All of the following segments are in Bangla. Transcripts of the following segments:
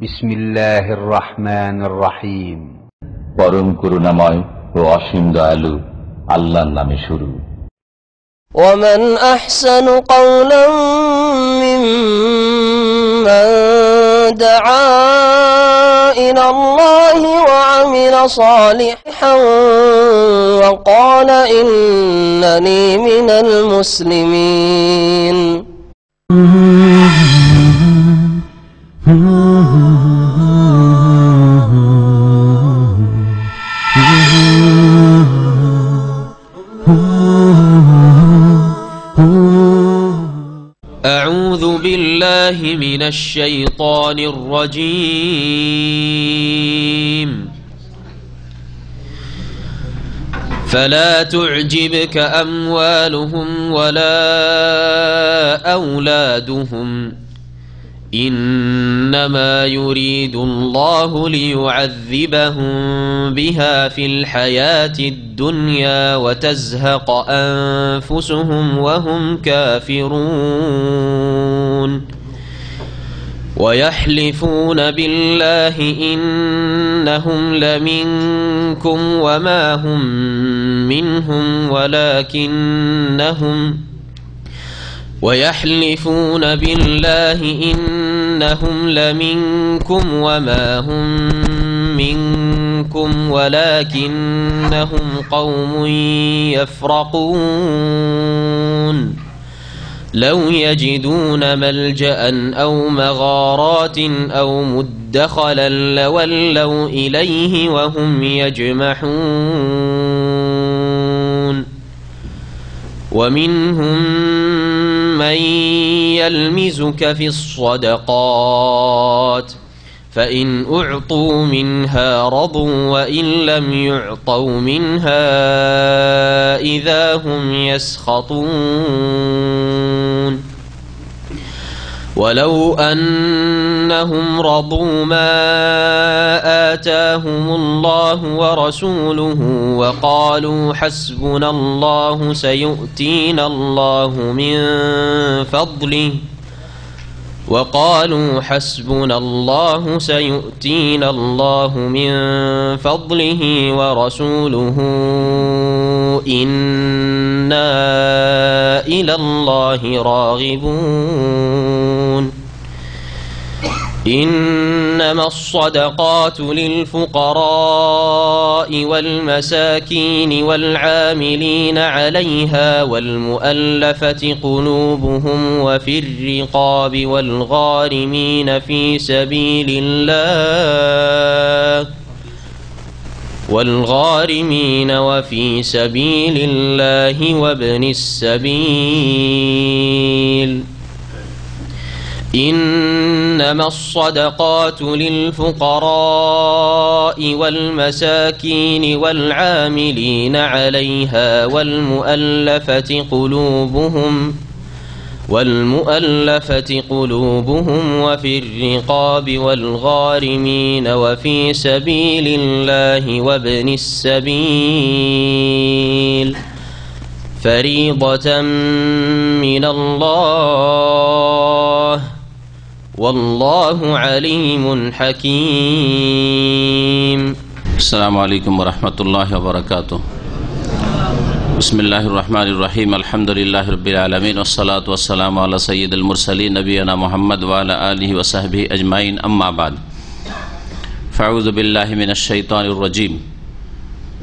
বিসমিল্লাহির রহমানির রহিম। পরম করুণাময় ও অসীম দয়ালু আল্লাহর নামে শুরু। ومن أحسن قولا ممن دعا إلى الله وعمل صالحا وقال إنني من المسلمين. أعوذ بالله من الشيطان الرجيم. فلا تعجبك أموالهم ولا أولادهم إنما يريد الله ليعذبهم بها في الحياة الدنيا وتزهق أنفسهم وهم كافرون ويحلفون بالله إنهم لمنكم وما هم منهم ويحلفون بالله إنهم لمنكم وما هم منكم ولكنهم قوم يفرقون لو يجدون ملجأ أو مغارات أو مدخلا لولوا إليه وهم يجمحون ومنهم من يلمزك في الصدقات فإن أعطوا منها رضوا وإن لم يعطوا منها إذا هم يسخطون ولو أنهم رضوا ما آتاهم الله ورسوله وقالوا حسبنا الله سيؤتينا الله من فضله ورسوله إنا إلى الله راغبون. إنما الصدقات للفقراء والمساكين والعاملين عليها والمؤلفة قلوبهم وفي الرقاب والغارمين وفي سبيل الله وابن السبيل. إنما الصدقات للفقراء والمساكين والعاملين عليها والمؤلفة قلوبهم وفي الرقاب والغارمين وفي سبيل الله وابن السبيل فريضة من الله والله عليم حكيم. السلام عليكم ورحمة الله وبركاته. بسم الله الرحمن الرحيم. الحمد لله رب العالمين والصلاة والسلام على سيد المرسلين نبينا محمد وعلى آله وصحبه أجمعين. أما بعد فأعوذ بالله من الشيطان الرجيم.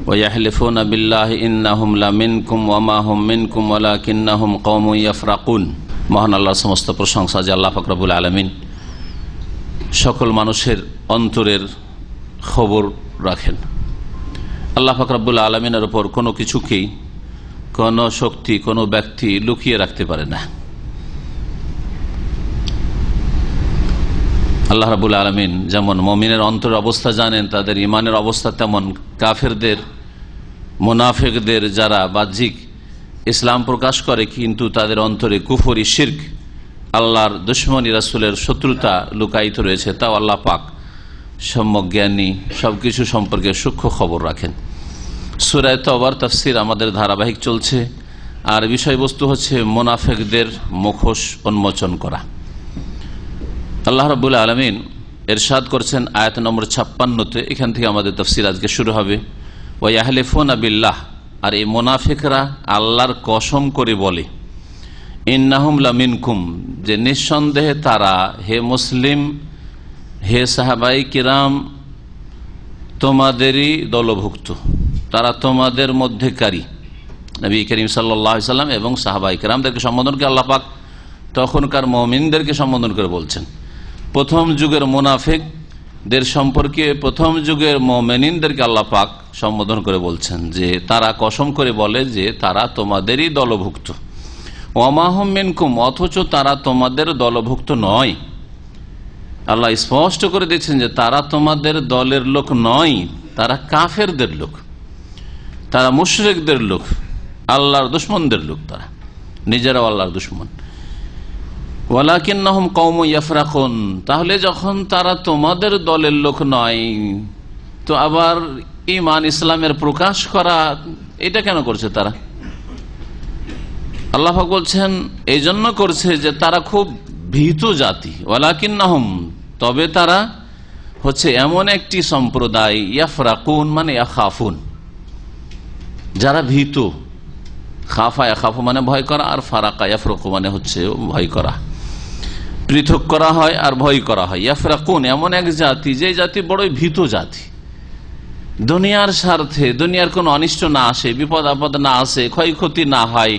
ويحلفون بالله إنهم لمنكم وما هم منكم ولكنهم قوم يفرقون. মহান আল্লাহর সমস্ত প্রশংসা যে আল্লাহ পাক রব্বুল আলামিন সকল মানুষের অন্তরের খবর রাখেন। আল্লাহ পাক রব্বুল আলামিনের উপর কোনো কিছুকেই কোনো শক্তি কোনো ব্যক্তি লুকিয়ে রাখতে পারে না। আল্লাহ রাব্বুল আলামিন যেমন মুমিনের অন্তরের অবস্থা জানেন, তাদের ইমানের অবস্থা তেমন কাফেরদের, মুনাফিকদের যারা বাহ্যিক ইসলাম প্রকাশ করে কিন্তু তাদের অন্তরে কুফরি, শিরক, আল্লাহর দুশমনী, রাসূলের শত্রুতা লুকায়িত রয়েছে, তাও আল্লাহ পাক সম্যক জ্ঞানী, সবকিছু সম্পর্কে সূক্ষ্ম খবর রাখেন। সূরা তাওবার তাফসীর আমাদের ধারাবাহিক চলছে, আর বিষয়বস্তু হচ্ছে মুনাফিকদের মুখোশ উন্মোচন করা। আল্লাহ রাব্বুল আলামিন ইরশাদ করছেন আয়াত নম্বর 56-তে, এখান থেকে আমাদের তাফসীর আজকে শুরু হবে। ওয়া ইয়াহলিফুনা বিল্লাহ, আর এই মুনাফিকরা আল্লাহর কসম করে বলে, ইন্নাহুম লামিনকুম, যে নিঃসন্দেহে তারা, হে মুসলিম, হে সাহাবাই কিরাম, তোমাদেরই দলভুক্ত, তারা তোমাদের মধ্যেকারী। নবী করিম সাল্লাল্লাহু আলাইহি সাল্লাম এবং সাহাবাই কিরামদেরকে সম্বোধন করে আল্লাহ পাক তখনকার মুমিনদেরকে সম্বোধন করে বলছেন। প্রথম যুগের মুনাফিকদের সম্পর্কে প্রথম যুগের মুমিনদেরকে আল্লাহ পাক সম্বোধন করে বলছেন যে তারা কসম করে বলে যে তারা তোমাদেরই দলভুক্ত। ওয়া হুম মিনকুম, অথচ তারা তোমাদের দলভুক্ত নয়। আল্লাহ স্পষ্ট করে দিচ্ছেন যে তারা তোমাদের দলের লোক নয়, তারা কাফেরদের লোক, তারা মুশরিকদের লোক, আল্লাহর দুশমনদের লোক, তারা নিজেরাও আল্লাহর দুশমন। ওয়ালাকিন্নাহুম কওমুন ইয়াফরাকুন, তাহলে যখন তারা তোমাদের দলের লোক নয়, তো আবার ঈমান ইসলামের প্রকাশ করা এটা কেন করছে তারা? আল্লাহ পাক বলছেন এই জন্য করছে যে তারা খুব ভীত জাতি। ওয়ালাকিন্নাহুম, তবে তারা হচ্ছে এমন একটি সম্প্রদায়, ইয়াফরাকুন মানে ইয়াখাফুন, যারা ভীত। খাফা ইয়াখাফু মানে ভয় করা, আর ফারাকা ইয়াফরাকু মানে হচ্ছে ভয় করা, পৃথক করা হয় আর ভয় করা হয়। ইয়াফরাকুন এমন এক জাতি, যে জাতি বড়ই ভীত জাতি, দুনিয়ার স্বার্থে, দুনিয়ার কোনো অনিষ্ট না আসে, বিপদ আপদ না আসে, ক্ষয়ক্ষতি না হয়,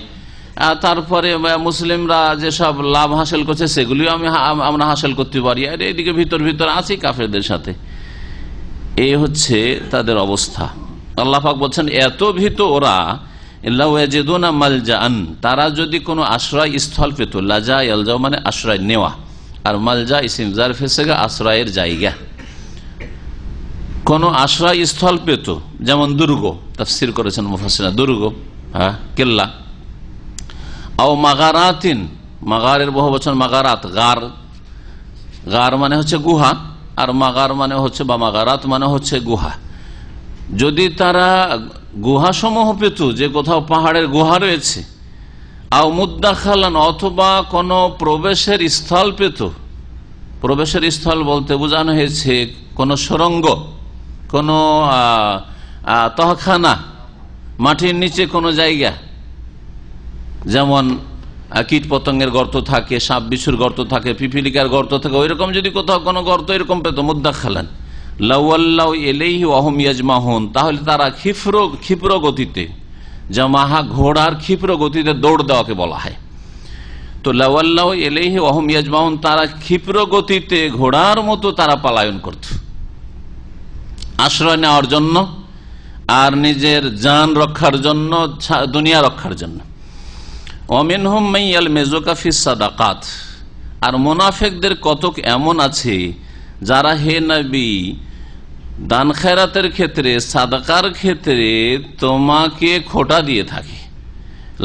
তারপরে মুসলিমরা যেসব লাভ হাসিল করছে সেগুলিও আমরা হাসিল করতে পারি, আর এদিকে ভিতর ভিতর আছি কাফেরদের সাথে। এই হচ্ছে তাদের অবস্থা। আল্লাহ পাক বলছেন এত ভীত ওরা, মালজাআন, তারা যদি কোনো আশ্রয় স্থল পেত, লাজা ইয়ালজাও মানে আশ্রয় নেওয়া, আর মালজা ইসিম জারফ হিসেবে আশ্রয়ের জায়গা, কোন আশ্রয় স্থল পেত, যেমন দুর্গ, তাফসীর করেছেন মুফাসসিররা, দুর্গ, হ্যাঁ, কেল্লা। আও মাগারাতিন, মাগারের বহু বচন মাগারাত, গার, গার মানে হচ্ছে গুহা, আর মাগার মানে হচ্ছে বা মাগারাত মানে হচ্ছে গুহা। যদি তারা গুহাসমূহ পেত, যে কোথাও পাহাড়ের গুহা রয়েছে, আও মুদ্দাখালান, অথবা কোন প্রবেশের স্থল পেত। প্রবেশের স্থল বলতে বোঝানো হয়েছে কোন সুড়ঙ্গ, কোন তহখানা, মাটির নিচে কোনো জায়গা, যেমন কীট পতঙ্গের গর্ত থাকে, সাপ বিছুর গর্ত থাকে, পিপিলিকার গর্ত থাকে, ওই রকম যদি কোথাও কোনো গর্ত এরকম পেত, মুদ্দাখালান, লাওয়াল্লাউ ইলাইহি ওয়া হুম ইয়াজমাহুন, তাহলে তারা ক্ষিপ্র গতিতে, জামাহা ঘোড়ার ক্ষিপ্র গতিতে দৌড় দেওয়াকে বলা হয়। তো লাওয়াল্লাউ ইলাইহি ওয়া হুম ইয়াজমাহুন, তারা ক্ষিপ্র গতিতে ঘোড়ার মতো তারা পলায়ন করত আশ্রয় নেওয়ার জন্য, আর নিজের জান রক্ষার জন্য, দুনিয়া রক্ষার জন্য। ওয়ামিনহুম মাইয়ালমিজুকা ফিস সাদাকাত, আর মুনাফিকদের কতক এমন আছে যারা হে নবী দান খেরাতের ক্ষেত্রে, সাদাকার ক্ষেত্রে তোমাকে খোটা দিয়ে থাকে।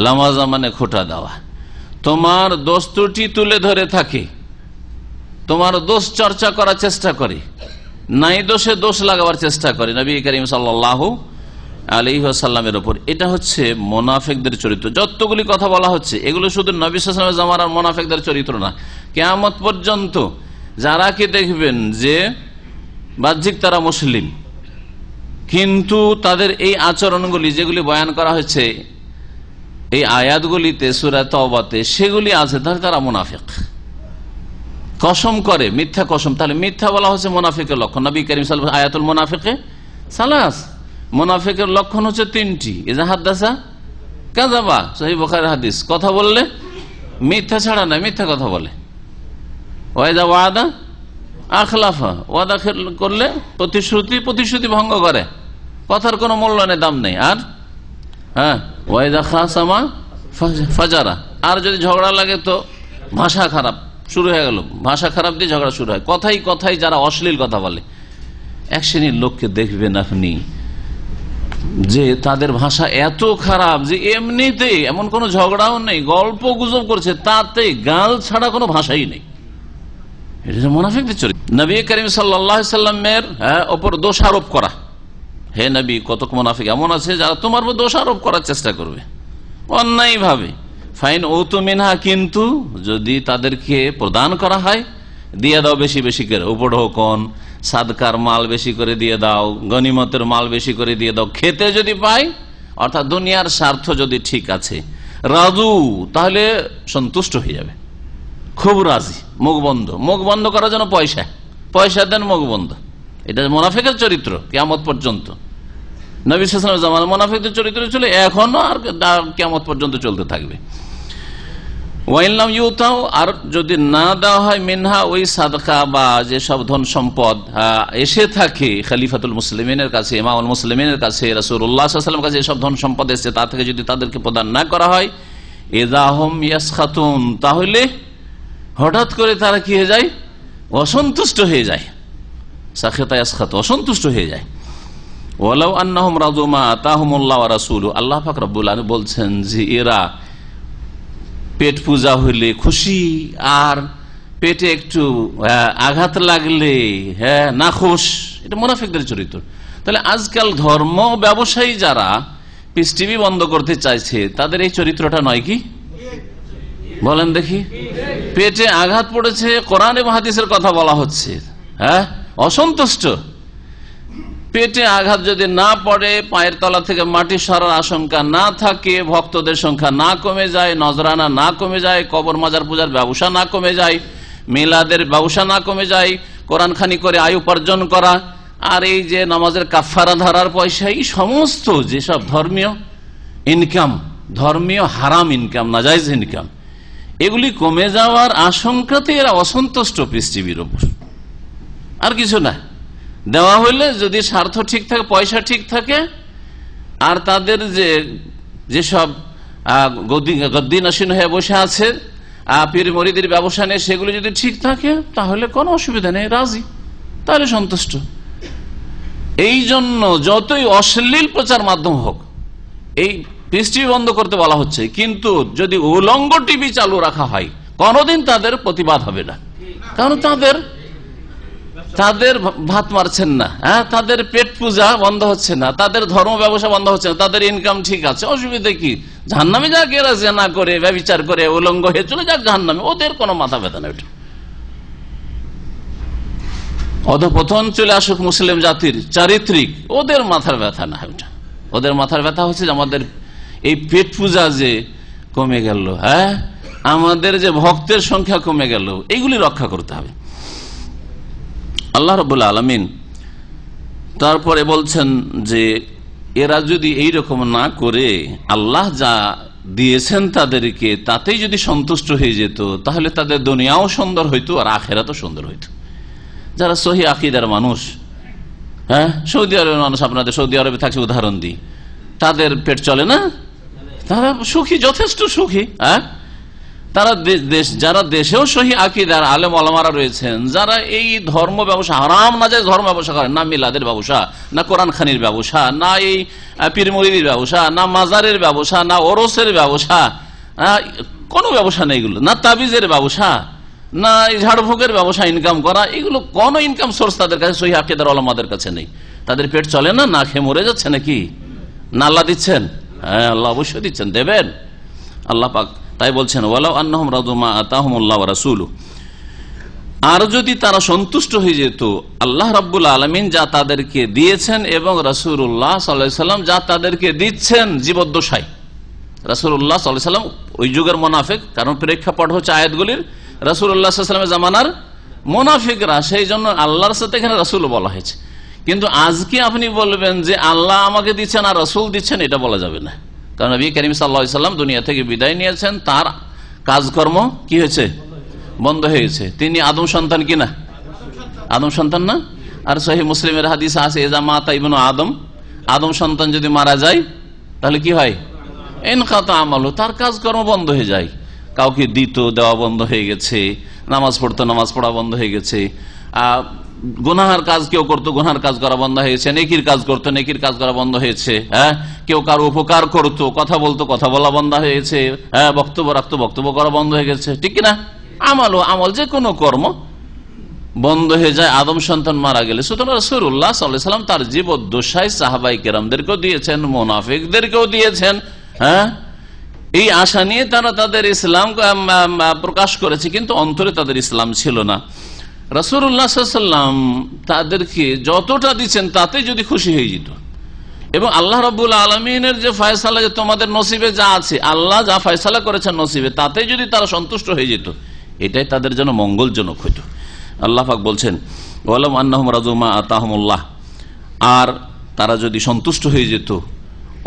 লামাজা মানে খোটা দেওয়া, তোমার দোষ ত্রুটি তুলে ধরে থাকে, তোমার দোষ চর্চা করার চেষ্টা করে, নাই দোষে দোষ লাগাবার চেষ্টা করে নবী করিম সাল্লাল্লাহু আলাইহি ওয়াসাল্লামের উপর। এটা হচ্ছে মুনাফিকদের চরিত্র। যতগুলি কথা বলা হচ্ছে এগুলো শুধু নবী সাল্লাল্লাহু আলাইহি ওয়াসাল্লামের জামানার মুনাফিকদের চরিত্র না, কিয়ামত পর্যন্ত যারা কি দেখবেন যে বাহ্যিক তারা মুসলিম, কিন্তু তাদের এই আচরণগুলি যেগুলি বয়ান করা হয়েছে এই আয়াতগুলিতে সূরা তাওবাতে, সেগুলি আছে, তাহলে তারা মুনাফিক। কসম করে, মিথ্যা কসম, তাহলে মিথ্যা বলা হচ্ছে মুনাফিকের লক্ষণ। নবী করিম সাল্লাল্লাহু আলাইহি ওয়াসাল্লাম আয়াতুল মুনাফিকে সালাস, মুনাফিকের লক্ষণ হচ্ছে তিনটি। ইজা হাদ্দাসা কাযাবা, সহিহ বুখারীর হাদিস, কথা বললে মিথ্যা ছাড়া না, মিথ্যা কথা বলে। ওয়াইদা ওয়াদা আখলাফা, ওয়াদা করলে প্রতিশ্রুতি ভঙ্গ করে, কথার কোনো মূল্য নেই, দাম নেই। আর হ্যাঁ, ওয়াইদা খাসামা ফাজারা, আর যদি ঝগড়া লাগে তো ভাষা খারাপ শুরু হয়ে গেল, ভাষা খারাপ দিয়ে ঝগড়া শুরু হয়। কথাই কথাই যারা অশ্লীল কথা বলে, এক শ্রেণীর লোককে দেখবেন আপনি যে তাদের ভাষা এত খারাপ যে এমনিতে এমন কোনো ঝগড়াও নেই, গল্প গুজব করছে, তাতে গাল ছাড়া কোনো ভাষাই নেই। এটা মুনাফিকদের চরিত্র। নবী করিম সাল্লাল্লাহু আলাইহি ওয়াসাল্লামের ওপর দোষ আরোপ করা, হে নবী কতক মুনাফিক এমন আছে যারা তোমার উপর দোষ আরোপ করার চেষ্টা করবে অন্যায় ভাবে। ফাইন উতু মিনহা, কিন্তু যদি তাদেরকে প্রদান করা হয় দিয়ে দাও বেশি বেশি করে, উপঢৌকন সাদকার মাল বেশি করে দিয়ে দাও, গনিমতের মাল বেশি করে দিয়ে দাও, খেতে যদি পাই, অর্থাৎ দুনিয়ার স্বার্থ যদি ঠিক আছে, রাজু তাহলে সন্তুষ্ট হয়ে যাবে, খুব রাজি, মুখ বন্ধ করার জন্য পয়সা দেন, মুখ বন্ধ। এটা মুনাফিকের চরিত্র কিয়ামত পর্যন্ত। নবী সাল্লাল্লাহু আলাইহি ওয়াসাল্লাম জামানায় মুনাফিকদের চরিত্র ছিল, এখনো আর কিয়ামত পর্যন্ত চলতে থাকবে। ওয়াইনলাম ইউতাও, আর যদি না দেওয়া হয় মিনহা ওই সাদকা বা যেসব ধন সম্পদ এসে থাকে খলিফাতুল মুসলিমিনের কাছে, ইমামুল মুসলিমিনের কাছে, রাসূলুল্লাহ সাল্লাল্লাহু আলাইহি ওয়াসাল্লামের কাছে এসব ধন সম্পদ এসেছে, তা থেকে যদি তাদেরকে প্রদান না করা হয়, ইযাহুম ইয়াসখাতুন, তাহলে হঠাৎ করে তারা কি হয়ে যায়, অসন্তুষ্ট হয়ে যায়। সাখিতা ইয়াসখাত, অসন্তুষ্ট হয়ে যায়। ওয়ালাউ আন্নাহুম রাযু মা আতাহুমুল্লাহ ওয়া রাসূলুহু, আল্লাহ পাক রব্বুল আলামিন বলছেন যে এরা পেট পূজা হইলে খুশি, আর পেটে একটু আঘাত লাগলে নাখুশ, এটা মুনাফিকদের চরিত্র। তাহলে আজকাল ধর্ম ব্যবসায়ী যারা পিস টিভি বন্ধ করতে চাইছে, তাদের এই চরিত্রটা নয় কি? বলেন দেখি। পেটে আঘাত পড়েছে, কোরআন এবং হাদিসের কথা বলা হচ্ছে, অসন্তুষ্ট। পেটে আঘাত যদি না পড়ে, পায়ের তলা থেকে মাটি সরার আশঙ্কা না থাকে, ভক্তদের সংখ্যা না কমে যায়, নজরানা না কমে যায়, কবর মাজার পূজার ব্যবসা না কমে যায়, মিলাদের ব্যবসা না কমে যায়, কোরআন খানি করে আয় উপার্জন করা, আর এই যে নামাজের কাফারা ধরার পয়সা, এই সমস্ত যেসব ধর্মীয় ইনকাম, ধর্মীয় হারাম ইনকাম, নাজায়েজ ইনকাম, এগুলি কমে যাওয়ার আশঙ্কাতে এরা অসন্তুষ্ট পৃথিবীর উপর, আর কিছু না। দেওয়া হইলে যদি স্বার্থ ঠিক থাকে, পয়সা ঠিক থাকে, আর তাদের যেসব গদ্দি নসীন হয়ে বসে আছে পীর মরিদের ব্যবসা নেই, সেগুলো যদি ঠিক থাকে, তাহলে কোনো অসুবিধা নেই, রাজি, তাহলে সন্তুষ্ট। এই জন্য যতই অশ্লীল প্রচার মাধ্যম হোক, এই পিস টিভি বন্ধ করতে বলা হচ্ছে, কিন্তু যদি উলঙ্গ টিভি চালু রাখা হয়, কোনোদিন তাদের প্রতিবাদ হবে না, কারণ তাদের ভাত মারছেন না, তাদের পেট পূজা বন্ধ হচ্ছে না, তাদের ধর্ম ব্যবসা বন্ধ হচ্ছে না, তাদের ইনকাম ঠিক আছে, অসুবিধা কি? জাহান্নামে যাক, এরা জেনা করে, ব্যভিচার করে, উলঙ্গ হয়ে চলে যাক জাহান্নামে, ওদের কোনো মাথা ব্যথা নেই। অধঃপতন চলে আসুক মুসলিম জাতির চারিত্রিক, ওদের মাথার ব্যথা না। ওদের মাথার ব্যথা হচ্ছে যে আমাদের এই পেট পূজা যে কমে গেল, আমাদের যে ভক্তের সংখ্যা কমে গেল, এইগুলি রক্ষা করতে হবে। আল্লাহ রাব্বুল আলামিন তারপরে বলছেন যে এরা যদি এইরকম না করে আল্লাহ যা দিয়েছেন তাদেরকে, তাতেই যদি সন্তুষ্ট হয়ে যেত, তাহলে তাদের দুনিয়াও সুন্দর হইতো আর আখিরাতও সুন্দর হইতো। যারা সহি আকীদার মানুষ, সৌদি আরবের মানুষ, আপনাদের সৌদি আরবে থাকছে উদাহরণ দিই, তাদের পেট চলে না, তারা সুখী, যথেষ্ট সুখী। তারা যারা দেশেও সহি আকীদার আলেম ওলামারা রয়েছেন, যারা এই ধর্ম ব্যবসা, হারাম না যায় ধর্ম ব্যবসা করেন, না মিলাদের ব্যবসা, না কোরআন খানির ব্যবসা, না এই পীর মুরিদির ব্যবসা, না মাজারের ব্যবসা, না ওরসের ব্যবসা, কোনো ব্যবসা নেই এগুলো, না তাবিজের ব্যবসা, না ঝাড়ফুঁকের ব্যবসা, ইনকাম করা, এগুলো কোন ইনকাম সোর্স তাদের কাছে, সহি আকীদার ওলামাদের কাছে নেই। তাদের পেট চলে না, না খেয়ে মরে যাচ্ছে নাকি? না আল্লাহ দিচ্ছেন? হ্যাঁ, আল্লাহ অবশ্যই দিচ্ছেন, দেবেন আল্লাহ পাক। তাই বলছেন ওয়ালাউ আন্নাহুম রাযু মা আতাহুমুল্লাহ ওয়া রাসূলুহু, আর যদি তারা সন্তুষ্ট হয়ে যেত আল্লাহ রাব্বুল আলামিন যা তাদেরকে দিয়েছেন এবং রাসূলুল্লাহ সাল্লাল্লাহু আলাইহি ওয়াসাল্লাম যা তাদেরকে দিচ্ছেন জীবদ্দশায়। রাসূলুল্লাহ সাল্লাল্লাহু আলাইহি ওয়াসাল্লাম ওই যুগের মুনাফিক, কারণ প্রেক্ষাপট হচ্ছে আয়াতগুলির রাসূলুল্লাহ সাল্লাল্লাহু আলাইহি ওয়াসাল্লামের জামানার মুনাফিকরা, সেই জন্য আল্লাহর সাথে এখানে রাসূল বলা হয়েছে। কিন্তু আজকে আপনি বলবেন যে আল্লাহ আমাকে দিচ্ছেন আর রাসূল দিচ্ছেন, এটা বলা যাবে না, কারণ নবী করিম সাল্লাল্লাহু আলাইহি ওয়াসাল্লাম দুনিয়া থেকে বিদায় নিয়েছেন, তার কাজকর্ম কি হয়েছে? বন্ধ হয়েছে। তিনি আদম সন্তান কিনা? আদম সন্তান না? আর সহিহ মুসলিমের হাদিস আছে ইজা মাতা ইবনু আদম, আদম সন্তান যদি মারা যায় তাহলে কি হয়? ইনকাতা আমালু, তার কাজকর্ম বন্ধ হয়ে যায়। কাউকে দিত, দেওয়া বন্ধ হয়ে গেছে, নামাজ পড়তো, নামাজ পড়া বন্ধ হয়ে গেছে, গুনাহার কাজ কেউ করতো, গুনাহার কাজ করা বন্ধ হয়েছে, নেকির কাজ করতো, নেকির কাজ করা বন্ধ হয়েছে, কেউ কারো উপকার করতো, কথা বলতো, কথা বলা বন্ধ হয়েছে, বক্তব্য রাখতো, বক্তব্য করা বন্ধ হয়ে গেছে, ঠিক কিনা? আমল যে কোনো কর্ম বন্ধ হয়ে যায় আদম সন্তান মারা গেলে। সুতরাং রাসূলুল্লাহ সাল্লাল্লাহু আলাইহি ওয়াসাল্লাম তার জীবদ্দশায় সাহাবায়ে কেরামদেরকেও দিয়েছেন, মুনাফিকদেরকেও দিয়েছেন। এই আশা নিয়ে তারা তাদের ইসলাম প্রকাশ করেছে, কিন্তু অন্তরে তাদের ইসলাম ছিল না। রাসূলুল্লাহ সাল্লাল্লাহু আলাইহি ওয়াসাল্লাম তাদেরকে যতটা দিচ্ছেন তাতে যদি খুশি হয়ে যেত, এবং আল্লাহ রাব্বুল আলামিনের যে ফয়সালা, যে তোমাদের নসিবে যা আছে, আল্লাহ যা ফয়সালা করেছেন নসিবে, তাতে যদি তারা সন্তুষ্ট হয়ে যেত, এটাই তাদের জন্য মঙ্গলজনক হইত। আল্লাহ পাক বলছেন ওয়ালাম আন্নাহুম রাজু মা আতাহুমুল্লাহ, আর তারা যদি সন্তুষ্ট হয়ে যেত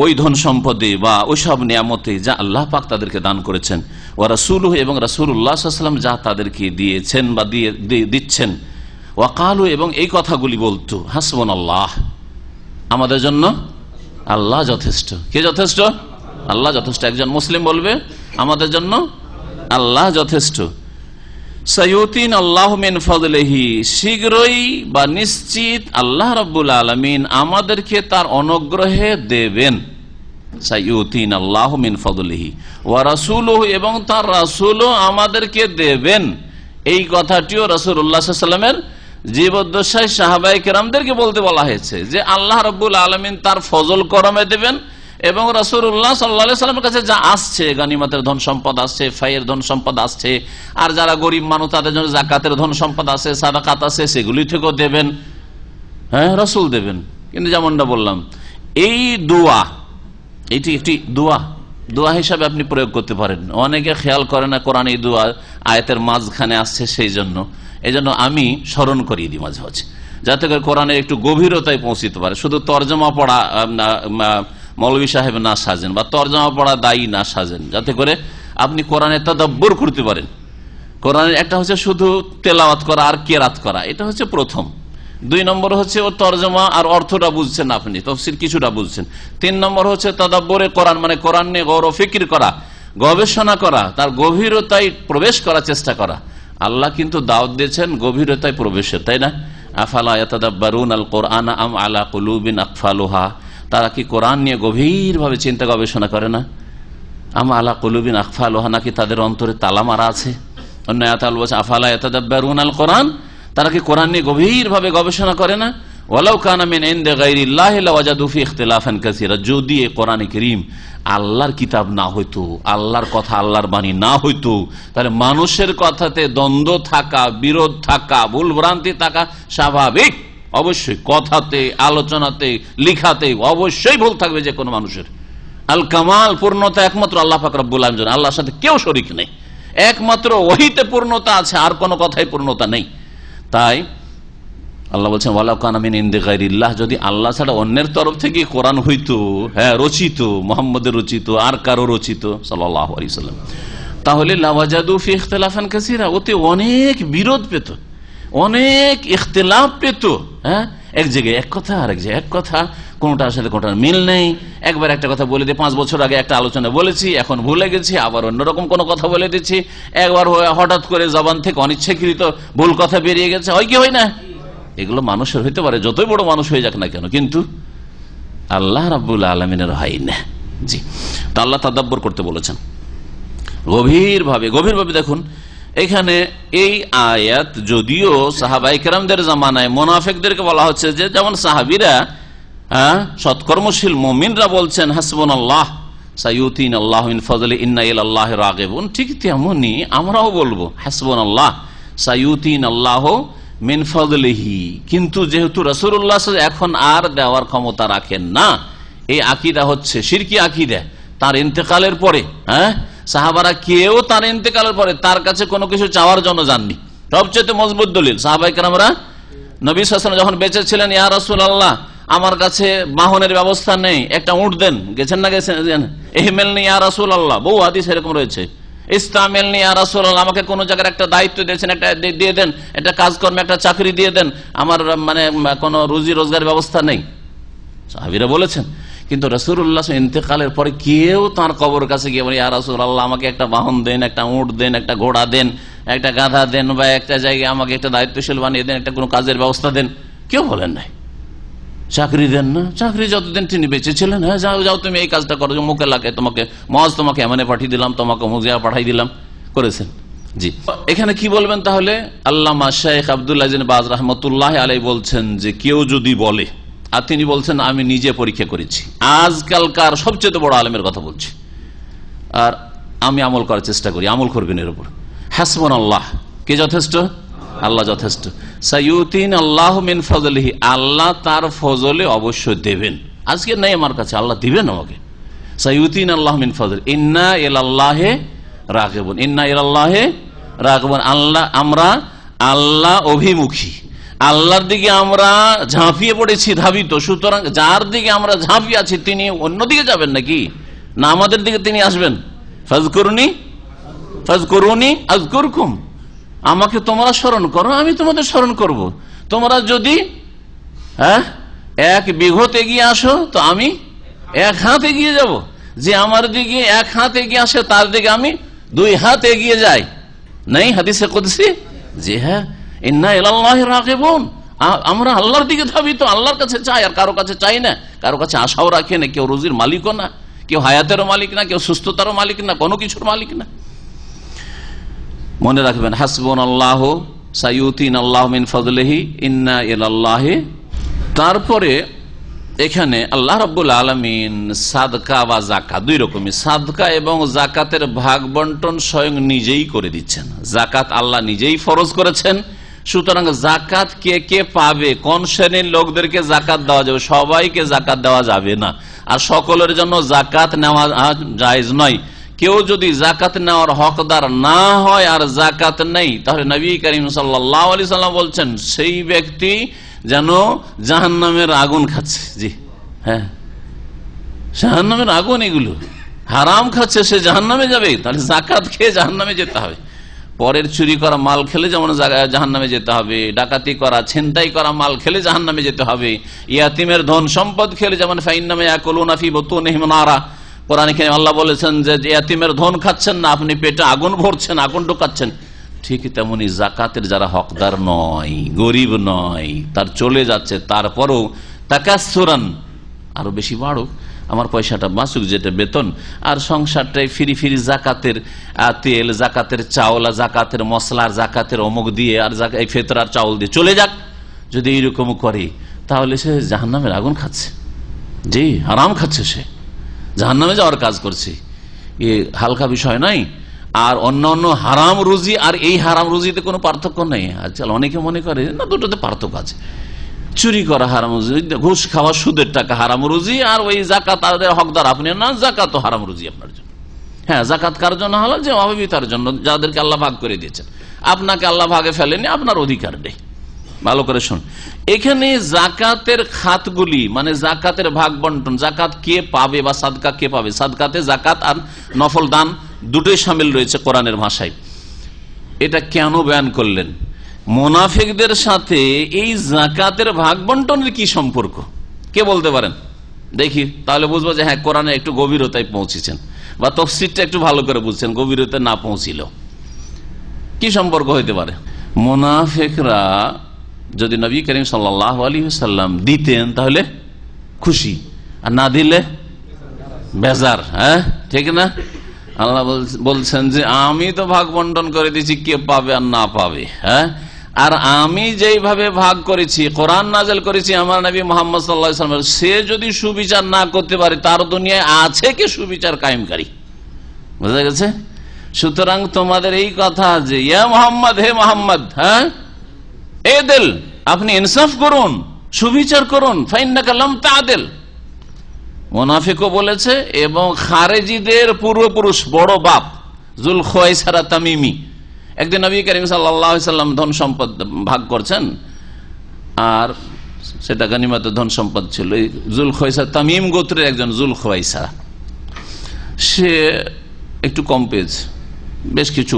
ওই ধন সম্পদে বা ওই সব নিয়ামতে যা আল্লাহ পাক তাদেরকে দান করেছেন, ওয়া রাসূলুহু, এবং রাসূলুল্লাহ সাল্লাল্লাহু আলাইহি ওয়াসাল্লাম যা তাদেরকে দিয়েছেন বা দিচ্ছেন, ওয়া ক্বালু, এবং এই কথাগুলি বলতো, হাসবুনাল্লাহ, আমাদের জন্য আল্লাহ যথেষ্ট। কে যথেষ্ট? আল্লাহ যথেষ্ট। একজন মুসলিম বলবে আমাদের জন্য আল্লাহ যথেষ্ট। সাইয়ুতিন আল্লাহু মিন ফাদলিহি, শীঘ্রই বা নিশ্চিত আল্লাহ রাব্বুল আলামিন আমাদেরকে তার অনুগ্রহে দেবেন। সাইয়ুতিন আল্লাহু মিন ফাদলিহি ওয়া রাসূলুহু, এবং তার রাসূলও আমাদেরকে দেবেন। এই কথাটিও রাসূলুল্লাহ সাল্লাল্লাহু আলাইহি ওয়াসাল্লামের জীবদ্দশায় সাহাবায়ে কেরামদেরকে বলতে বলা হয়েছে যে আল্লাহ রাব্বুল আলামিন তার ফজল করমে দেবেন, এবং রাসূলুল্লাহ সাল্লাল্লাহু আলাইহি ওয়াসাল্লামের কাছে যা আসছে, গনিমতের ধন সম্পদ আসছে, ফাইয়ের ধন সম্পদ আসছে, আর যারা গরিব মানুষ তাদের জন্য যাকাতের ধন সম্পদ আছে, সাদাকাত আছে, সেগুলি থেকেও দেবেন। হ্যাঁ, রাসূল দেবেন। কিন্তু যেমনটা বললাম, এই দোয়া, এটি একটি দোয়া হিসাবে আপনি প্রয়োগ করতে পারেন। অনেকে খেয়াল করে না কোরআন এই দোয়া আয়াতের মাঝখানে আসছে, সেই জন্য আমি স্মরণ করিয়ে দিই মাঝে মাঝে, যাতে করে কোরআনের একটু গভীরতায় পৌঁছিতে পারে। শুধু তর্জমা পড়া মৌলভী সাহেব না সাজেন, বা তর্জমা পড়া দায়ী না সাজেন, যাতে করে আপনি কোরআনে তাদাব্বুর করতে পারেন। কোরআনের একটা হচ্ছে শুধু তেলাওয়াত করা আর কেরাত করা, এটা হচ্ছে প্রথম। 2 নম্বর হচ্ছে ও তর্জমা আর অর্থটা বুঝছেন, আপনি তাফসীর কিছুটা বুঝছেন। 3 নম্বর হচ্ছে তাদাব্বুরে কোরআন, মানে কোরআন নিয়ে গৌর ফিকির করা, গবেষণা করা, তার গভীরতায় প্রবেশ করার চেষ্টা করা। আল্লাহ কিন্তু দাওয়াত দিয়েছেন গভীরতায় প্রবেশের, তাই না? আফালা ইয়াতাদাব্বারুনাল কুরআনা আম আলা কুলুবিন আকফালুহা, তারা কি কোরআন নিয়ে গভীরভাবে চিন্তা গবেষণা করে না? আম আলা কুলুবিন আকফালুহা, নাকি তাদের অন্তরে তালা মারা আছে? অন্য আয়াতে আল্লাহ বলছে আফালা ইয়াতাদাব্বারুনাল কুরআন, তারা কি কোরআন নিয়ে গভীরভাবে গবেষণা করে না? ওয়ালাউ কানা মিন ইনদি গায়রিল্লাহি লাওয়াজাদু ফি ইখতিলাফান কাসীরা, যদি এই কোরআন কারীম আল্লাহর কিতাব না হইতো, আল্লাহর কথা, আল্লাহর বাণী না হইতো, তাহলে মানুষের কথাতে দ্বন্দ্ব থাকা, বিরোধ থাকা, ভুল ভ্রান্তি থাকা স্বাভাবিক। অবশ্যই কথাতে, আলোচনাতে, লিখাতে অবশ্যই ভুল থাকবে যে কোনো মানুষের। আল কামাল, পূর্ণতা একমাত্র আল্লাহ পাক রব্বুল আলামিন, আল্লাহর সাথে কেউ শরীক নেই। একমাত্র ওহীতে পূর্ণতা আছে, আর কোনো কথায় পূর্ণতা নেই। তাই আল্লাহ বলছেন ওয়ালাউ কানা মিন ইনদি গায়রিল্লাহ, যদি আল্লাহ ছাড়া অন্যের তরফ থেকে কোরআন হইতো, হ্যাঁ রচিত, মুহাম্মদের রচিত, আর কারো রচিত সাল্লাল্লাহু আলাইহি ওয়াসাল্লাম, তাহলে লাওয়াজাদু ফি ইখতিলাফান কাসীরা, ওতে অনেক বিরোধ পেত, অনেক ইখতিলাফ পেত। হ্যাঁ, এক জায়গায় এক কথা, আর এক জায়গায় এক কথা, কোনটার সাথে কোনটার মিল নেই। একবার একটা কথা বলে দিয়ে 5 বছর আগে একটা আলোচনা বলেছি, এখন ভুলে গেছি, আবার অন্যরকম কোনো কথা বলে দিচ্ছি। একবার হঠাৎ করে জবান থেকে অনিচ্ছাকৃত ভুল কথা বেরিয়ে গেছে, হয় কি হয় না? এগুলো মানুষের হইতে পারে, যতই বড় মানুষ হয়ে যাক না কেন, কিন্তু আল্লাহ রাব্বুল আলামিনের হয় না। জি, তা আল্লাহ তাদাব্বুর করতে বলেছেন গভীরভাবে। দেখুন এখানে এই আয়াত, যদিও সাহাবায়ে কেরামদের জামানায় মুনাফিকদেরকে বলা হচ্ছে, যে যেমন সাহাবীরা, সৎকর্মশীল মুমিনরা বলছেন হাসবুনাল্লাহ সাইয়ুতিনাল্লাহু মিন ফাদলি ইন্না ইলাল্লাহি রাগিবুন, ঠিক তেমনি আমরাও বলবো হাসবুনাল্লাহ সাইয়ুতিনাল্লাহু মিন ফাদলিহি। কিন্তু যেহেতু রাসূলুল্লাহ এখন আর দেওয়ার ক্ষমতা রাখেন না, এই আকীদা হচ্ছে শিরকি আকীদা। তার ইন্তেকালের পরে সাহাবারা কেউ তার ইন্তেকালের পরে তার কাছে কোনো কিছু চাওয়ার জন্য যাননি। সবচেয়ে মজবুত দলিল, সাহাবায়ে কেরামরা নবী সাল্লাল্লাহু আলাইহি ওয়াসাল্লাম যখন বেঁচে ছিলেন, ইয়া রাসূলুল্লাহ আমার কাছে বাহনের ব্যবস্থা নেই, একটা উট দেন। গেছেন না গেছেন? ইহমিলনি ইয়া রাসূলুল্লাহ, বহু হাদিস এরকম রয়েছে। ইস্তামিলনি ইয়া রাসূলুল্লাহ, আমাকে কোন জায়গার একটা দায়িত্ব দিয়েছেন, একটা দিয়ে দেন, একটা কাজকর্মে একটা চাকরি দিয়ে দেন, আমার মানে কোনো রুজি রোজগারের ব্যবস্থা নেই, সাহাবীরা বলেছেন। কিন্তু রাসূলুল্লাহ ইন্তেকালের পরে কেউ তার কবর কাছে গিয়ে বলে ইয়া রাসূলুল্লাহ আমাকে একটা বাহন দেন, একটা উট দেন, একটা ঘোড়া দেন, একটা গাধা দেন, বা একটা জায়গায় আমাকে একটা দায়িত্বশীল বানিয়ে দেন, একটা কোনো কাজের ব্যবস্থা দেন, কেউ বলেন নাই। চাকরি দেন না, চাকরি যতদিন তিনি বেঁচে ছিলেন, হ্যাঁ যাও তুমি এই কাজটা করো, মুখ এলাকায় তোমাকে তোমাকে এমনে পাঠিয়ে দিলাম, তোমাকে মুজিয়া পাঠিয়ে দিলাম, করেছেন। জি, এখানে কি বলবেন তাহলে? আল্লামা শেখ আব্দুল্লাহ ইবনে বাজ রাহমাতুল্লাহি আলাইহি বলছেন যে কেউ যদি বলে, আর তিনি বলছেন আমি নিজে পরীক্ষা করেছি, আজকালকার সবচেয়ে বড় আলেমের কথা বলছি, আর আমি আমল করার চেষ্টা করি, আমল করবেন এর উপর। হাসবুনাল্লাহ, কে যথেষ্ট? আল্লাহ যথেষ্ট। সাইয়ুতিন আল্লাহ মিন ফজলিহি, আল্লাহ তার ফজলে অবশ্যই দেবেন। আজকে নেই আমার কাছে, আল্লাহ দিবেন আমাকে। সাইয়ুতিন আল্লাহ মিন ফজল, ইন্না ইলাল্লাহি রাগিবুন, ইন্না ইলাল্লাহি রাগিবুন। আমরা আল্লাহ অভিমুখী, আল্লাহর দিকে আমরা ঝাঁপিয়ে পড়েছি, ধাবিত। সুতরাং যার দিকে আমরা ঝাঁপিয়ে আছি তিনি অন্যদিকে যাবেন নাকি? না, আমাদের দিকে তিনি আসবেন। ফাজকুরুনি ফাজকুরুনি আযকুরকুম, আমাকে তোমরা স্মরণ করো, আমি তোমাদের স্মরণ করব। তোমরা যদি এক বিঘত এগিয়ে আসো তো আমি এক হাত এগিয়ে যাব। যে আমার দিকে এক হাত এগিয়ে আসে তার দিকে আমি 2 হাত এগিয়ে যাই। নেই হাদিসে কুদসি? জি হ্যাঁ, ইন্না ইলাল্লাহি রাগিবুন, আমরা আল্লাহর দিকে ধাবিত, আল্লাহর কাছে চাই, আর কারো কাছে চাই না, কারো কাছে আশাও রাখে না। কেউ রুজির মালিকও না, কেউ হায়াতেরও মালিক না, কেউ সুস্থতারও মালিক না, কোনো কিছুর মালিক না। মনে রাখবেন, হাসবুনাল্লাহু সাইয়ুতিন আল্লাহ মিন ফজলিহি ইন্না ইলাল্লাহি। তারপরে এখানে আল্লাহ রাব্বুল আলামিন সাদকা বা যাকাত, 2 রকমের, সাদকা এবং যাকাতের ভাগ বন্টন স্বয়ং নিজেই করে দিচ্ছেন। যাকাত আল্লাহ নিজেই ফরজ করেছেন। সুতরাং যাকাত কে কে পাবে, কোন শ্রেণীর লোকদেরকে যাকাত দেওয়া যাবে, সবাইকে যাকাত দেওয়া যাবে না। আর সকলের জন্য যাকাত নেওয়া জায়েজ নয়। কেউ যদি যাকাত নেওয়ার হকদার না হয় আর যাকাত নেই, তাহলে নবী করিম সাল্লাল্লাহু আলাইহি সাল্লাম বলছেন সেই ব্যক্তি যেন জাহান্নামের আগুন খাচ্ছে। জি হ্যাঁ, জাহান্নামের আগুন, এগুলো হারাম খাচ্ছে, সে জাহান্নামে যাবে। তাহলে যাকাত খেয়ে জাহান্নামে যেতে হবে। পরের চুরি করা মাল খেলে যেমন জাহান্নামে যেতে হবে, ডাকাতি করা, ছিনতাই করা মাল খেলে জাহান্নামে যেতে হবে, ইয়াতিমের ধন সম্পদ খেলে যেমন ফাইন্নামা ইয়াকুলুনা ফি বুতুনিহিম নারা, কোরআনে আল্লাহ বলেছেন যে ইয়াতিমের ধন খাচ্ছেন না, আপনি পেটে আগুন ভরছেন, আগুন ঢোকাচ্ছেন। ঠিক তেমনি যাকাতের যারা হকদার নয়, গরিব নয়, তার চলে যাচ্ছে, তারপরও তাকাসসুরান, আরো বেশি বাড়ুক, আমার পয়সাটা বাঁচুক, যেটা বেতন, আর সংসারটাই ফিরি ফিরি জাকাতের তেল, জাকাতের চাউল, জাকাতের মশলার, জাকাতের অমুক দিয়ে, আর এই ফেতরার চাউল দিয়ে চলে যাক। যদি এইরকম করে তাহলে সে জাহান্নামের আগুন খাচ্ছে। জি, হারাম খাচ্ছে, সে জাহান্নামে যাওয়ার কাজ করছে। এ হালকা বিষয় নাই। আর অন্য হারাম রুজি আর এই হারাম রুজিতে কোনো পার্থক্য নেই। আজকাল অনেকে মনে করে না, দুটোতে পার্থক্য আছে। চুরি করা হারাম রুজি, ঘুষ খাওয়া, সুদের টাকা হারাম রুজি, আর ওই যাকাত হকদার আপনি না, যাকাত হারাম রুজি আপনার জন্য। হ্যাঁ, যাকাত কার জন্য হলো? যে অভাবী তার জন্য, যাদেরকে আল্লাহ ভাগ করে দিয়েছেন। আপনাকে আল্লাহ ভাগে ফেলেনি, আপনার অধিকার নেই। ভালো করে শুন, এখানে যাকাতের খাতগুলি, মানে যাকাতের ভাগ বন্টন, যাকাত কে পাবে বা সাদকা কে পাবে, সাদকাতে যাকাত আর নফল দান দুটোই শামিল রয়েছে কোরআনের ভাষায়। এটা কেন বয়ান করলেন? মুনাফিকদের সাথে এই যাকাতের ভাগ বন্টনের কি সম্পর্ক, কে বলতে পারেন? দেখি, তাহলে বুঝবো যে হ্যাঁ, কোরআনে একটু গভীরতায় পৌঁছেছেন, বা তাফসীরটা একটু ভালো করে বুঝছেন, গভীরতা না পৌঁছিল। কি সম্পর্ক হইতে পারে? মুনাফিকরা যদি নবী করিম সাল্লাল্লাহু আলাইহি ওয়াসাল্লাম দিতেন তাহলে খুশি, আর না দিলে বেজার। হ্যাঁ, ঠিক না? আল্লাহ বলছেন যে আমি তো ভাগ বন্টন করে দিয়েছি, কে পাবে আর না পাবে। হ্যাঁ, আর আমি যেইভাবে ভাগ করেছি, কোরআন নাযিল করেছি আমার নবী মুহাম্মদ সাল্লাল্লাহু আলাইহি ওয়াসাল্লাম, সে যদি সুবিচার না করতে পারে, তার দুনিয়ায় আছে কে সুবিচার কায়েমকারী? বুঝা গেছে? সুতরাং তোমাদের এই কথা যে ইয়া মুহাম্মদ, হে মুহাম্মদ, হ্যাঁ এদেল, আপনি ইনসাফ করুন, সুবিচার করুন, ফাইন্নাকা লাম তা'দিল। মুনাফিকও বলেছে, এবং খারেজিদের পূর্বপুরুষ বড় বাপ যুলখুয়াইসারা তামিমি, একদিন নবী করিম সাল্লাল্লাহু আলাইহি ওয়াসাল্লাম ধন সম্পদ ভাগ করছেন, আর সেটা গনিমতের ধন সম্পদ ছিল। যুলখুয়াইসারা তামিম গোত্রের একজন যুলখুয়াইসারা, সে একটু কম পেয়েছে। বেশ কিছু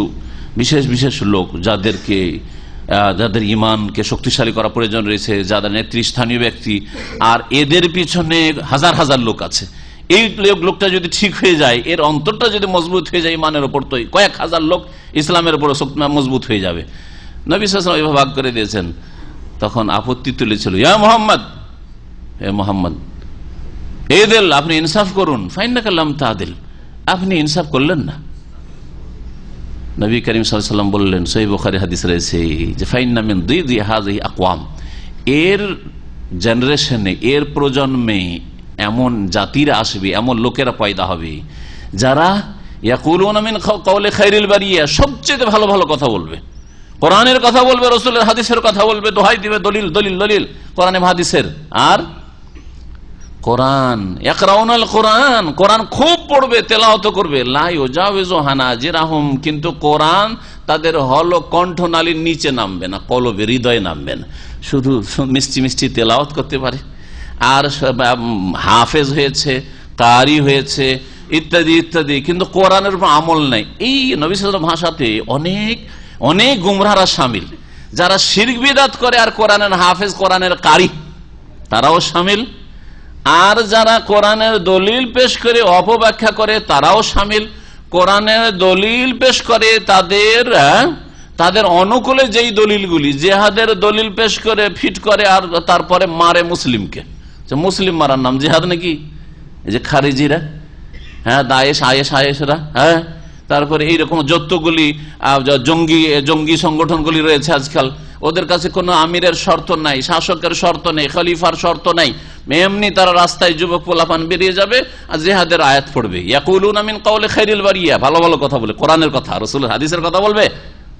বিশেষ বিশেষ লোক, যাদের ইমানকে শক্তিশালী করা প্রয়োজন রয়েছে, যাদের নেতৃস্থানীয় ব্যক্তি, আর এদের পিছনে হাজার হাজার লোক আছে। এই লোকটা যদি ঠিক হয়ে যায়, এর অন্তরটা যদি মজবুত হয়ে যায় ইমানের উপর, তো কয়েক হাজার লোক ইসলামের উপর মজবুত হয়ে যাবে। নবী সাল্লাল্লাহু আলাইহি ওয়াসাল্লাম ভাগ করে দিয়েছেন। তখন আপত্তি তুলেছিল, ইয়া মুহাম্মদ, হে মুহাম্মদ, এদেল, আপনি ইনসাফ করুন, ফাইন্নাকা লাম তা'দিল, আপনি ইনসাফ করলেন না। নবী করিম সাল্লাল্লাহু আলাইহি ওয়াসাল্লাম বললেন, সহিহ বুখারী হাদিস রয়েছে যে ফাইন্না মিন দিদি হাযিহি আকওয়াম, এর জেনারেশনে, এর প্রজন্মে এমন জাতিরা আসবে, এমন লোকেরা পয়দা হবে, যারা ইয়াকুলুনা মিন কাওলি খায়রিল বারিয়া, সবচেয়ে ভালো ভালো কথা বলবে, কোরআনের কথা বলবে, রসুলের হাদিসের কথা বলবে, দোহাই দিবে, দলিল দলিল দলিল কোরআনে হাদিসের। আর কোরআন ইয়াকরাউনাল কোরআন, কোরআন খুব পড়বে, তেলাওয়াত করবে, লা ইউজাউযু হানাজিরাহুম, কিন্তু কোরআন তাদের কণ্ঠনালীর নিচে নামবে না, কলবে, হৃদয়ে নামবে না। শুধু মিষ্টি মিষ্টি তেলাওয়াত করতে পারে, আর হাফেজ হয়েছে, কারি হয়েছে, ইত্যাদি ইত্যাদি, কিন্তু কোরআনের উপর আমল নাই। এই নবী সাল্লাল্লাহু আলাইহি ওয়াসাল্লাম ভাষাতে অনেক অনেক গুমরাহরা শামিল, যারা শিরক বিদআত করে আর কোরআনের হাফেজ, কোরআনের কারি, তারাও শামিল। আর যারা কোরআনের দলিল পেশ করে অপব্যাখ্যা করে তারাও শামিল। কোরআনের দলিল পেশ করে তাদের অনুকূলে যেই দলিলগুলি, জেহাদের দলিল পেশ করে ফিট করে, আর তারপরে মারে মুসলিমকে। মুসলিম মারার নাম জেহাদ নাকি? এই যে খারিজিরা, হ্যাঁ, দায়েশ আয়েশরা, হ্যাঁ, তারপরে এইরকম যতগুলি জঙ্গি সংগঠনগুলি রয়েছে আজকাল, ওদের কাছে কোনো আমিরের শর্ত নাই, শাসকের শর্ত নেই, খলিফার শর্ত নাই, এমনি তারা রাস্তায় যুবক পোলাপান বেরিয়ে যাবে আর জিহাদের আয়াত পড়বে। ইয়াকুলুনা মিন কাওলি খাইরিল বারিয়া, ভালো ভালো কথা বলে, কোরআনের কথা, রাসূলের হাদিসের কথা বলবে,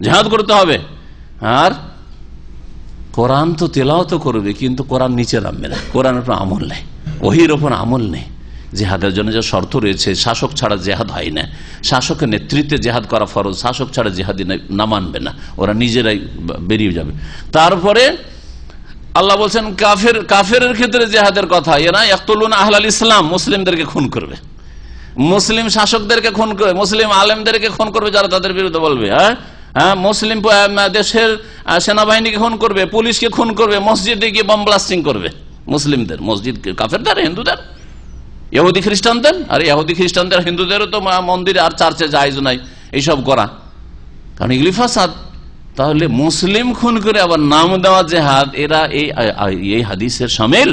জিহাদ করতে হবে। আর কোরআন তো তেলাওয়াত করবে, কিন্তু কোরআন নিচে নামবে না, কোরআনের উপর আমল নেই, ওহির উপর আমল নেই। জেহাদের জন্য যে শর্ত রয়েছে, শাসক ছাড়া জেহাদ হয় না, শাসকের নেতৃত্বে জেহাদ করা ফরজ, শাসক ছাড়া জেহাদি না মানবে না, ওরা নিজেরাই বেরিয়ে যাবে। তারপরে আল্লাহ বলছেন কাফেরের ক্ষেত্রে জেহাদের কথা, এরা ইয়াকতুলুনা আহলাল ইসলাম, মুসলিমদেরকে খুন করবে, মুসলিম শাসকদেরকে খুন করবে, মুসলিম আলেমদেরকে খুন করবে যারা তাদের বিরুদ্ধে বলবে, হ্যাঁ, মুসলিম দেশের সেনাবাহিনীকে খুন করবে, পুলিশকে খুন করবে, মসজিদে গিয়ে বম ব্লাস্টিং করবে, মুসলিমদের মসজিদ, কাফেরদের, হিন্দুদের, ইহুদি খ্রিস্টানদের। আর ইহুদি খ্রিস্টানদের, হিন্দুদেরও তো মন্দিরে আর চার্চে জায়েজ নাই এইসব করা, কারণ এগুলি ফাসাদ। তাহলে মুসলিম খুন করে আবার নাম দেওয়া জেহাদ, এরা এই হাদিসের শামিল,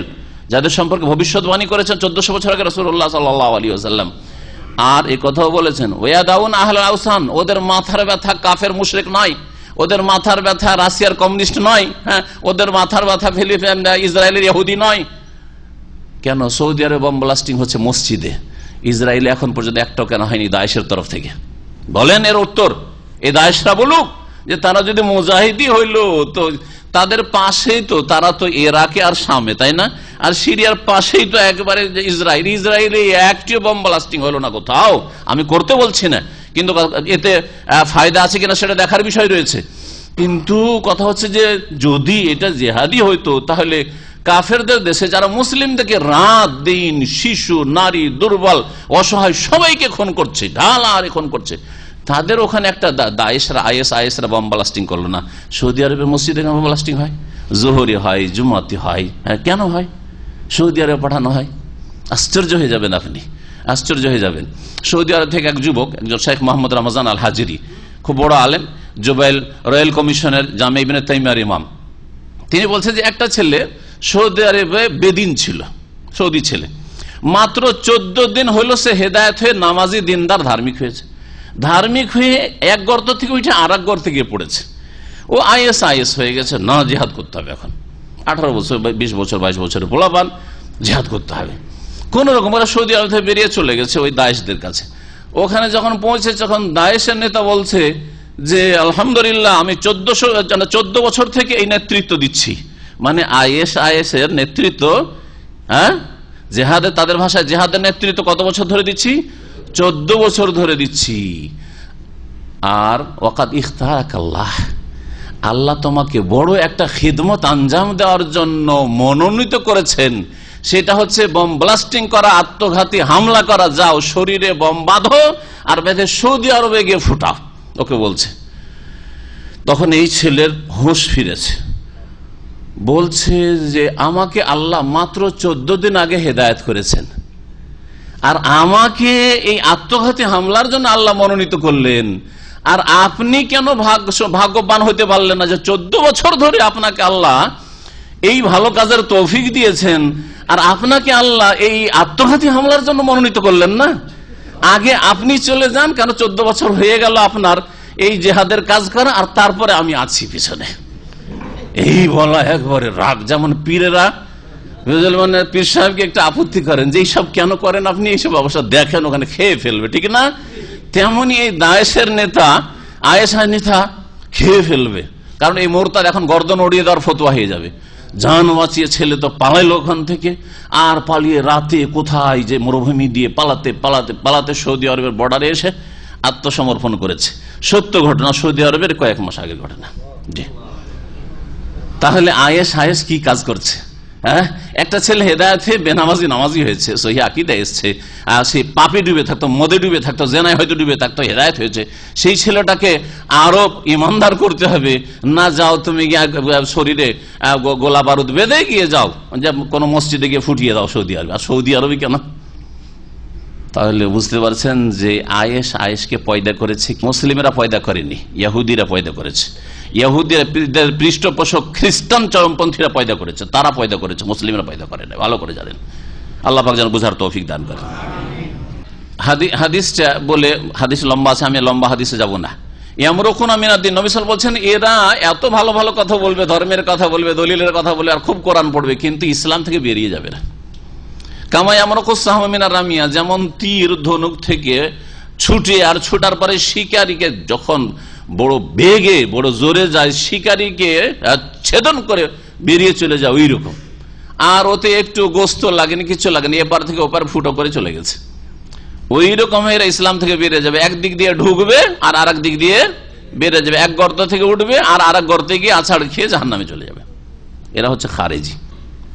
যাদের সম্পর্কে ভবিষ্যৎবাণী করেছেন 1400 বছর আগে রাসূলুল্লাহ সাল্লাল্লাহু আলাইহি ওয়াসাল্লাম। আর এই কথাও বলেছেন ওয়াদাউন আহলাল আওসান, ওদের মাথার ব্যথা কাফের মুশরিক নয়, ওদের মাথার ব্যথা রাশিয়ার কমিউনিস্ট নয়, হ্যাঁ, ওদের মাথার ব্যথা ফিলিপাইন ইসরায়েলের ইহুদি নয়। কেন? সৌদি আরবে বম ব্লাস্টিং হচ্ছে মসজিদে, ইসরায়েলে এখন পর্যন্ত একটাও কেন হয়নি দায়েশের তরফ থেকে? বলেন এর উত্তর। এই দায়েশরা বলুক যে তারা যদি মুজাহিদি হইল, তো তাদের পাশেই তো, তারা তো ইরাকে আর শামে, তাই না? আর সিরিয়ার পাশেই তো একবারে ইসরায়েলে একটিও বম ব্লাস্টিং হলো না কোথাও। আমি করতে বলছি না, কিন্তু এতে ফায়দা আছে কিনা সেটা দেখার বিষয় রয়েছে। কিন্তু কথা হচ্ছে যে যদি এটা জেহাদি হইতো, তাহলে কাফেরদের দেশে যারা মুসলিমদেরকে রাত দিন, শিশু, নারী, দুর্বল, অসহায় সবাইকে খুন করছে, ঢালাহারে খুন করছে, তাদের ওখানে একটা দায়েশরা, আইএসরা বম ব্লাস্টিং করলো না। সৌদি আরবের মসজিদে বম ব্লাস্টিং হয়, জোহরি হয়, জুমাতি হয়, হ্যাঁ, কেন হয়? সৌদি আরবে পাঠানো হয়। আশ্চর্য হয়ে যাবেন আপনি, আশ্চর্য হয়ে যাবেন। সৌদি আরব থেকে এক যুবক, একজন শেখ মোহাম্মদ রমজান আল হাজিরি, খুব বড় আলেম, জুবাইল রয়্যাল কমিশনের জামে ইবনে তাইমিয়ার ইমাম, তিনি বলছেন যে একটা ছেলে সৌদি আরবে বেদিন ছিল, সৌদি ছেলে, মাত্র 14 দিন হইল সে হেদায়েত হয়ে নামাজি, দিনদার, ধার্মিক হয়েছে। ধার্মিক হয়ে এক গর্ত থেকে উঠে আর এক গর্তে গিয়ে পড়েছে। ও আইএস হয়ে গেছে, না জিহাদ করতে হবে। এখন 18 বছর, 20 বছর, 22 বছরের পোলাপান, জিহাদ করতে হবে। কোন রকম ওরা সৌদি আরব থেকে বেরিয়ে চলে গেছে ওই দায়েশদের কাছে। ওখানে যখন পৌঁছেছে, তখন দায়েশের নেতা বলছে যে আলহামদুলিল্লাহ, আমি 14 বছর থেকে এই নেতৃত্ব দিচ্ছি। মানে আইএস এর নেতৃত্ব, হ্যাঁ, জেহাদের, তাদের ভাষায় জেহাদের নেতৃত্ব কত বছর ধরে দিচ্ছি? 14 বছর ধরে দিচ্ছি। আর ওয়াকাদ ইখতারাকাল্লাহ, আল্লাহ তোমাকে বড় একটা খিদমত আঞ্জাম দেওয়ার জন্য মনোনীত করেছেন, সেটা হচ্ছে বম ব্লাস্টিং করা, আত্মঘাতী হামলা করা। যাও, শরীরে বম বাঁধো আর বেঁধে সৌদি আরবে গিয়ে ফুটাও, ওকে বলছে। তখন এই ছেলের হুঁশ ফিরেছে, বলছে যে আমাকে আল্লাহ মাত্র 14 দিন আগে হেদায়েত করেছেন, আর আমাকে এই আত্মঘাতী হামলার জন্য আল্লাহ মনোনীত করলেন, আর আপনি কেন ভাগ্যবান হইতে পারলেন না যে 14 বছর ধরে আপনাকে আল্লাহ এই ভালো কাজের তৌফিক দিয়েছেন, আর আপনাকে আল্লাহ এই আত্মঘাতী হামলার জন্য মনোনীত করলেন না? আগে আপনি চলে যান, কেন 14 বছর হয়ে গেল আপনার এই জেহাদের কাজ করা, আর তারপরে আমি আছি পিছনে। এই বলা একবারে রাগ। যেমন পীরেরা, মানে পীর সাহেবকে একটা আপত্তি করেন যে এইসব কেন করেন আপনি, এইসব অবস্থা দেখেন ওখানে খেয়ে ফেলবে, ঠিক না? তেমনি এই দায়েশের নেতা, আইএসআই নেতা খেয়ে ফেলবে। কারণ এই মোরতাদ এখন গর্দন উড়িয়ে দেওয়ার ফতোয়া হয়ে যাবে। জান বাঁচিয়ে ছেলে তো পালাইলো ওখান থেকে, আর পালিয়ে রাতে কোথায় যে মরুভূমি দিয়ে পালাতে পালাতে পালাতে সৌদি আরবের বর্ডারে এসে আত্মসমর্পণ করেছে। সত্য ঘটনা, সৌদি আরবের কয়েক মাস আগের ঘটনা। জি, তাহলে আয়েশ কি কাজ করছে? হ্যাঁ, একটা ছেলে হেদায়েতে বেনামাজি নামাজি হয়েছে, সহি আকীদা এসছে, সে পাপে ডুবে থাকতো, মদে ডুবে থাকতো, জেনায় হয়তো ডুবে থাকতো, হেদায়েত হয়েছে। সেই ছেলেটাকে আরো ইমানদার করতে হবে না? যাও তুমি শরীরে গোলা বারুদ বেঁধে গিয়ে যাও, কোন মসজিদে গিয়ে ফুটিয়ে দাও সৌদি আরবে। আর সৌদি আরবে কেন? তাহলে বুঝতে পারছেন যে আয়েশকে পয়দা করেছে মুসলিমেরা, পয়দা করেনি, ইহুদিরা পয়দা করেছে। ইহুদিরা পৃষ্ঠপোষক খ্রিস্টান চরমপন্থীরা পয়দা করেছে, তারা পয়দা করেছে, মুসলিমরা পয়দা করে না। ভালো করে জানেন, আল্লাহ পাক যেন বুঝার তৌফিক দান করেন। হাদিসটা বলে, হাদিস লম্বা আছে, আমি লম্বা হাদিসে যাব না। ইয়ামরুকুনা মিনাদ-দ্বীন, নবী সাল্লাল্লাহু আলাইহি ওয়াসাল্লাম বলছেন এরা এত ভালো ভালো কথা বলবে, ধর্মের কথা বলবে, দলিলের কথা বলবে, আর খুব কোরআন পড়বে, কিন্তু ইসলাম থেকে বেরিয়ে যাবে না। কামা ইয়ামরুকুস সাহমু মিনার রামিয়া, যেমন তীর ধনুক থেকে ছুটে আর ছুটার পরে শিকারীকে যখন বড় বেগে বড় জোরে যায়, শিকারীকে ছেদন করে বেরিয়ে চলে যায়, ওই রকম। আর ওতে একটু গোস্ত লাগেনি, কিছু লাগেনি, এপার থেকে ওপার ফুটো করে চলে গেছে। ওই রকম এরা ইসলাম থেকে বেরিয়ে যাবে। একদিক দিয়ে ঢুকবে আর আরেক দিক দিয়ে বেরিয়ে যাবে, এক গর্ত থেকে উঠবে আর আরেক গর্তে গিয়ে আছাড় খেয়ে জাহান্নামে চলে যাবে। এরা হচ্ছে খারেজি।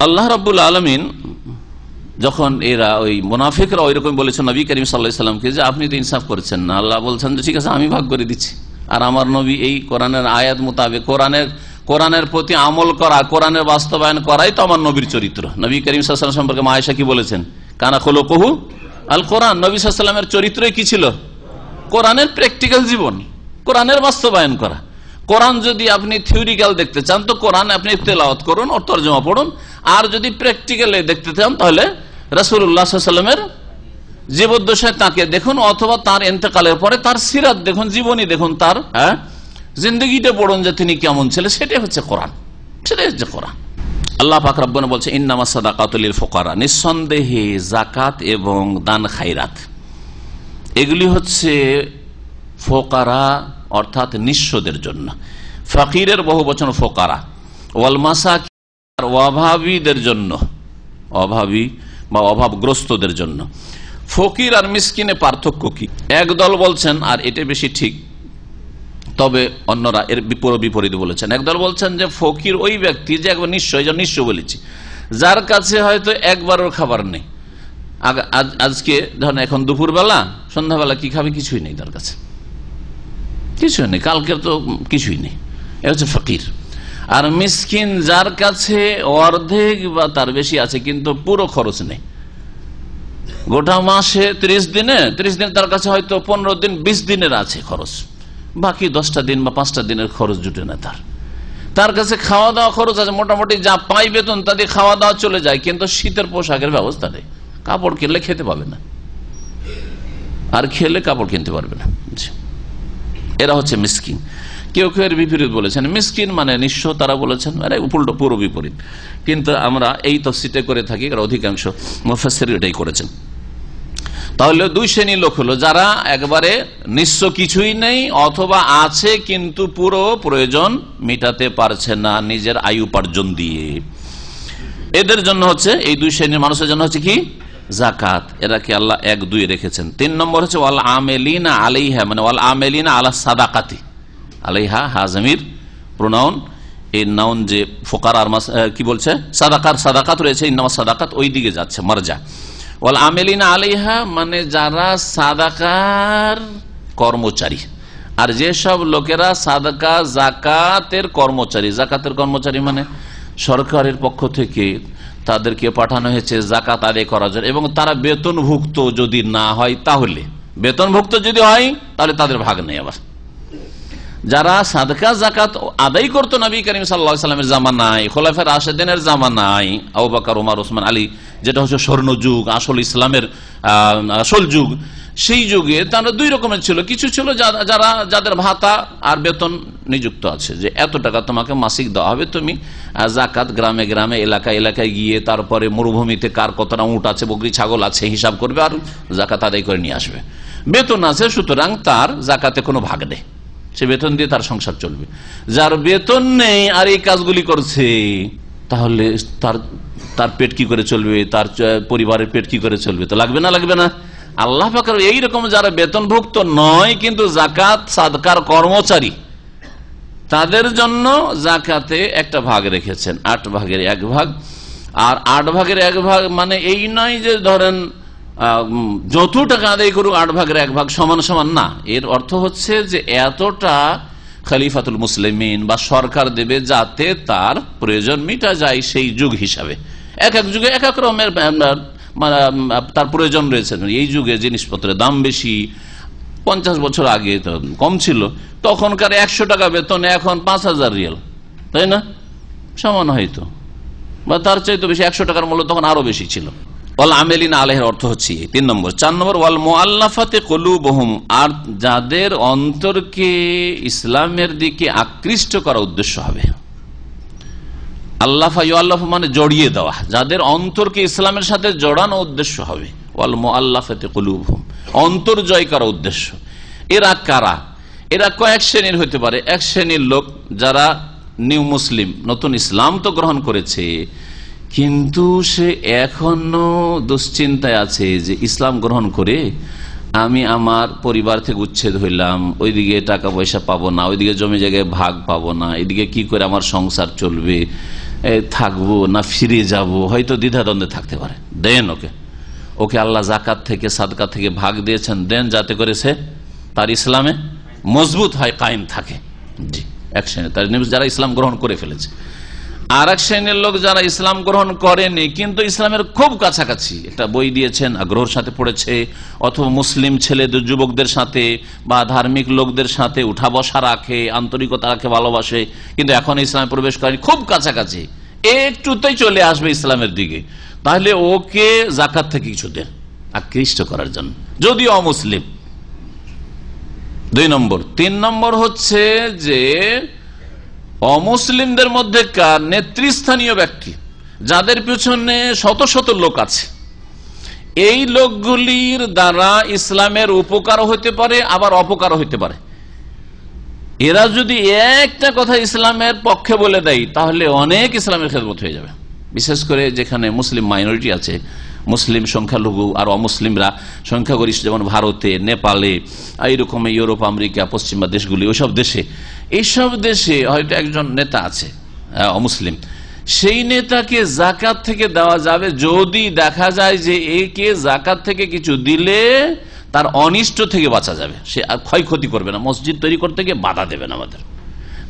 আল্লাহ রাব্বুল আলামিন যখন এরা ওই মুনাফিকরা ওই রকম বলেছেন নবী করিম সাল্লাল্লাহু আলাইহি সাল্লামকে যে আপনি তো ইনসাফ করেছেন না, আল্লাহ বলছেন যে ঠিক আছে আমি ভাগ করে দিচ্ছি, আর আমার নবী এই কোরআনের আয়াত মোতাবেক কোরআনের প্রতি আমল করা, কোরআনের বাস্তবায়ন করাই তো আমার নবীর চরিত্র। নবী করিম সাল্লাল্লাহু আলাইহি ওয়াসাল্লাম সম্পর্কে মা আয়েশা কি বলেছেন? কানা খুলুকুহু আল কোরআন। নবী সাল্লাল্লাহু আলাইহি ওয়াসাল্লামের চরিত্রই কি ছিল? কোরআনের প্র্যাকটিক্যাল জীবন, কোরআনের বাস্তবায়ন করা। কোরআন যদি আপনি থিওরিক্যাল দেখতে চান তো কোরআন আপনি তেলাওয়াত করুন ও তরজমা পড়ুন, আর যদি প্র্যাকটিক্যালি দেখতে চান তাহলে রাসূলুল্লাহ সাল্লাল্লাহু আলাইহি ওয়াসাল্লামের জীবদ্দশায় তাকে দেখুন, অথবা তার ইন্তেকালের পরে তার সিরাত দেখুন, জীবনী দেখুন, তার জিন্দগিটা পড়ুন যে তিনি কেমন ছিলেন। সেটাই হচ্ছে কোরআন, সেটাই হচ্ছে কোরআন। আল্লাহ পাক রব্বানা বলছে ইন্নামাস সাদাকাতু লিল ফুকারা, নিঃসন্দেহে যাকাত এবং দান খায়রাত এগুলি হচ্ছে ফোকারা অর্থাৎ নিঃস্বদের জন্য। ফকিরের বহু বচন ফোকারা, ওয়াল মাসাকিন, অভাবীদের জন্য, অভাবী বা অভাবগ্রস্তদের জন্য। ফকির আর মিসকিনে পার্থক্য কি? একদল বলছেন, আর এটা বেশি ঠিক, তবে অন্যরা এর বিপরীত বলেছেন। একদল বলছেন যে ফকির ওই ব্যক্তি যে একবার নিঃস্ব বলেছি, যার কাছে হয়তো একবারও খাবার নেই। আজকে ধরেন এখন দুপুরবেলা সন্ধ্যাবেলা কি খাবে, কিছুই নেই তার কাছে, কিছুই নেই, কালকের তো কিছুই নেই, এ হচ্ছে ফকির। আর মিসকিন যার কাছে অর্ধেক বা তার বেশি আছে কিন্তু পুরো খরচ নেই, গোটা মাসে 30 দিন তার কাছে হয়তো 15 দিন 20 দিনের আছে খরচ, বাকি 10টা দিন বা 5টা দিনের খরচ জুটে না তার কাছে খাওয়া দাওয়া খরচ আছে, মোটামুটি যা পাই বেতন তা দিয়ে খাওয়া দাওয়া চলে যায়, কিন্তু শীতের পোশাকের ব্যবস্থা নেই, কাপড় কিনলে খেতে পাবে না, আর খেলে কাপড় কিনতে পারবে না। এরা হচ্ছে মিসকিন। কেউ কেউ এর বিপরীত বলেছেন, মিসকিন মানে নিঃস্ব, তারা বলেছেন আরে উল্টো, পুরো বিপরীত। কিন্তু আমরা এই তফসিরটা করে থাকি, অধিকাংশ মুফাসসির এটাই করেছেন। তাহলে দুই শ্রেণীর লোক হলো, যারা একবারে নিঃস্ব, কিছুই নেই, অথবা আছে কিন্তু পুরো প্রয়োজন মেটাতে পারছে না নিজের আয় উপার্জন দিয়ে। এদের জন্য হচ্ছে, এই দুই শ্রেণীর মানুষের জন্য হচ্ছে কি? যাকাত। এরাকে আল্লাহ 1-2 রেখেছেন। 3 নম্বর হচ্ছে ওয়াল আমেলিনা আলাইহা, মানে ওয়াল আমেলিনা আলা সাদাকাতি, আলাইহা হাজামির প্রোনাউন, এই নাউন যে ফোকারার কি বলছে, সাদাকাত রয়েছে, ইন্নামাস সাদাকাত ওই দিকে যাচ্ছে, মারজা। ওয়াল আমেলিনা আলাইহা মানে যারা সাদাকার কর্মচারী, আর যেসব লোকেরা সাদাকা যাকাতের কর্মচারী, যাকাতের কর্মচারী মানে সরকারের পক্ষ থেকে তাদেরকে পাঠানো হয়েছে যাকাত আদায় করার জন্য, এবং তারা বেতনভুক্ত যদি না হয়, তাহলে বেতনভুক্ত যদি হয় তাহলে তাদের ভাগ নেই। আবার যারা সাদকা যাকাত আদায় করতো নবী করিম সাল্লাল্লাহু আলাইহি ওয়াসাল্লামের জামানায়, খোলাফায়ে রাশিদিনের জামানায়, আবু বকর, ওমর, ওসমান, আলী, যেটা হচ্ছে স্বর্ণ যুগ, আসল ইসলামের আসল যুগ, সেই যুগে তারা 2 রকমের ছিল। কিছু ছিল যাদের ভাতা আর বেতন নিযুক্ত আছে, যে এত টাকা তোমাকে মাসিক দেওয়া হবে, তুমি যাকাত গ্রামে গ্রামে এলাকায় গিয়ে তারপরে মরুভূমিতে কার কতটা উট আছে, বকরি, ছাগল আছে হিসাব করবে আর যাকাত আদায় করে নিয়ে আসবে। বেতন আছে, সুতরাং তার যাকাতে কোনো ভাগ নেই, সে বেতন দিয়ে তার সংসার চলবে। যার বেতন নেই আর এই কাজগুলি করছে, তাহলে তার পেট কি করে চলবে, তার পরিবারের পেট কি করে চলবে? তো লাগবে না, লাগবে না? আল্লাহ পাকের এইরকম যারা বেতনভুক্ত নয় কিন্তু জাকাত সাদকার কর্মচারী, তাদের জন্য জাকাতে একটা ভাগ রেখেছেন, 8 ভাগের 1 ভাগ। আর 8 ভাগের 1 ভাগ মানে এই নয় যে ধরেন যত টাকা আদায় করুক 8 ভাগের 1 ভাগ সমান সমান, না। এর অর্থ হচ্ছে যে এতটা খলিফাতুল মুসলিমিন বা সরকার দেবে যাতে তার প্রয়োজন মিটা যায় সেই যুগ হিসাবে। এক এক যুগে এক এক রকমের তার প্রয়োজন রয়েছে। এই যুগে জিনিসপত্রের দাম বেশি, 50 বছর আগে তো কম ছিল, তখনকার 100 টাকা বেতন এখন 5000 রিয়াল, তাই না? সমান হয়তো, বা তার চাইতে বেশি। 100 টাকার মূল্য তখন আরো বেশি ছিল। ওয়াল আমেলিনা আলাইহির অর্থ হচ্ছে 3 নম্বর। 4 নম্বর ওয়াল মুআল্লাফাতি কুলুবুহুম, আর যাদের অন্তরকে ইসলামের দিকে আকৃষ্ট করা উদ্দেশ্য হবে। আল্লাফা ইউআল্লাফ মানে জড়িয়ে দেওয়া, যাদের অন্তরকে ইসলামের সাথে জড়ানো উদ্দেশ্য হবে। ওয়াল মুআল্লাফাতি কুলুবুহুম, অন্তর জয় করা উদ্দেশ্য। এরা কারা? এরা কয়েক শ্রেণীর হতে পারে। এক শ্রেণীর লোক যারা নিউ মুসলিম, নতুন ইসলাম তো গ্রহণ করেছে, কিন্তু সে এখনো দুশ্চিন্তায় আছে যে ইসলাম গ্রহণ করে আমি আমার পরিবার থেকে উচ্ছেদ হইলাম, ওইদিকে টাকা পয়সা পাবো না, ওইদিকে জমি জায়গায় ভাগ পাবো না, এদিকে কি করে আমার সংসার চলবে, থাকবো না ফিরে যাব, হয়তো দ্বিধাদ্বন্দ্বে থাকতে পারে। দেন ওকে আল্লাহ জাকাত থেকে সাদকা থেকে ভাগ দিয়েছেন, দেন যাতে করে সে তার ইসলামে মজবুত হয়, কায়েম থাকে। জি, এক শ্রেণী তার যারা ইসলাম গ্রহণ করে ফেলেছে। আর এক শ্রেণীর লোক যারা ইসলাম গ্রহণ করেনি কিন্তু ইসলামের খুব কাছাকাছি, একটা বই দিয়েছেন, আগ্রহের সাথে পড়েছে, অথবা মুসলিম ছেলেদের যুবকদের সাথে বা ধার্মিক লোকদের সাথে উঠা বসা রাখে, আন্তরিকতা রাখে, ভালোবাসে, কিন্তু এখন ইসলামে প্রবেশ করেনি, খুব কাছাকাছি, একটুতেই চলে আসবে ইসলামের দিকে, তাহলে ওকে জাকাত থেকে কিছু দেন আকৃষ্ট করার জন্য, যদিও অমুসলিম। 2 নম্বর। 3 নম্বর হচ্ছে যে অমুসলিমদের মধ্যে কার নেতৃস্থানীয় ব্যক্তি, যাদের পিছনে শত শত লোক আছে, এই লোকগুলির দ্বারা ইসলামের উপকার হতে পারে আবার অপকার হতে পারে। এরা যদি একটা কথা ইসলামের পক্ষে বলে দেয় তাহলে অনেক ইসলামের খেদমত হয়ে যাবে। বিশেষ করে যেখানে মুসলিম মাইনরিটি আছে, মুসলিম সংখ্যালঘু আর অমুসলিমরা সংখ্যাগরিষ্ঠ, যেমন ভারতে, নেপালে, এইরকম ইউরোপ, আমেরিকা, পশ্চিমা দেশগুলি, এইসব দেশে হয়তো একজন নেতা আছে অমুসলিম, সেই নেতাকে জাকাত থেকে দেওয়া যাবে যদি দেখা যায় যে একে জাকাত থেকে কিছু দিলে তার অনিষ্ট থেকে বাঁচা যাবে, সে আর ক্ষয়ক্ষতি করবে না, মসজিদ তৈরি করতে গিয়ে বাধা দেবে না, আমাদের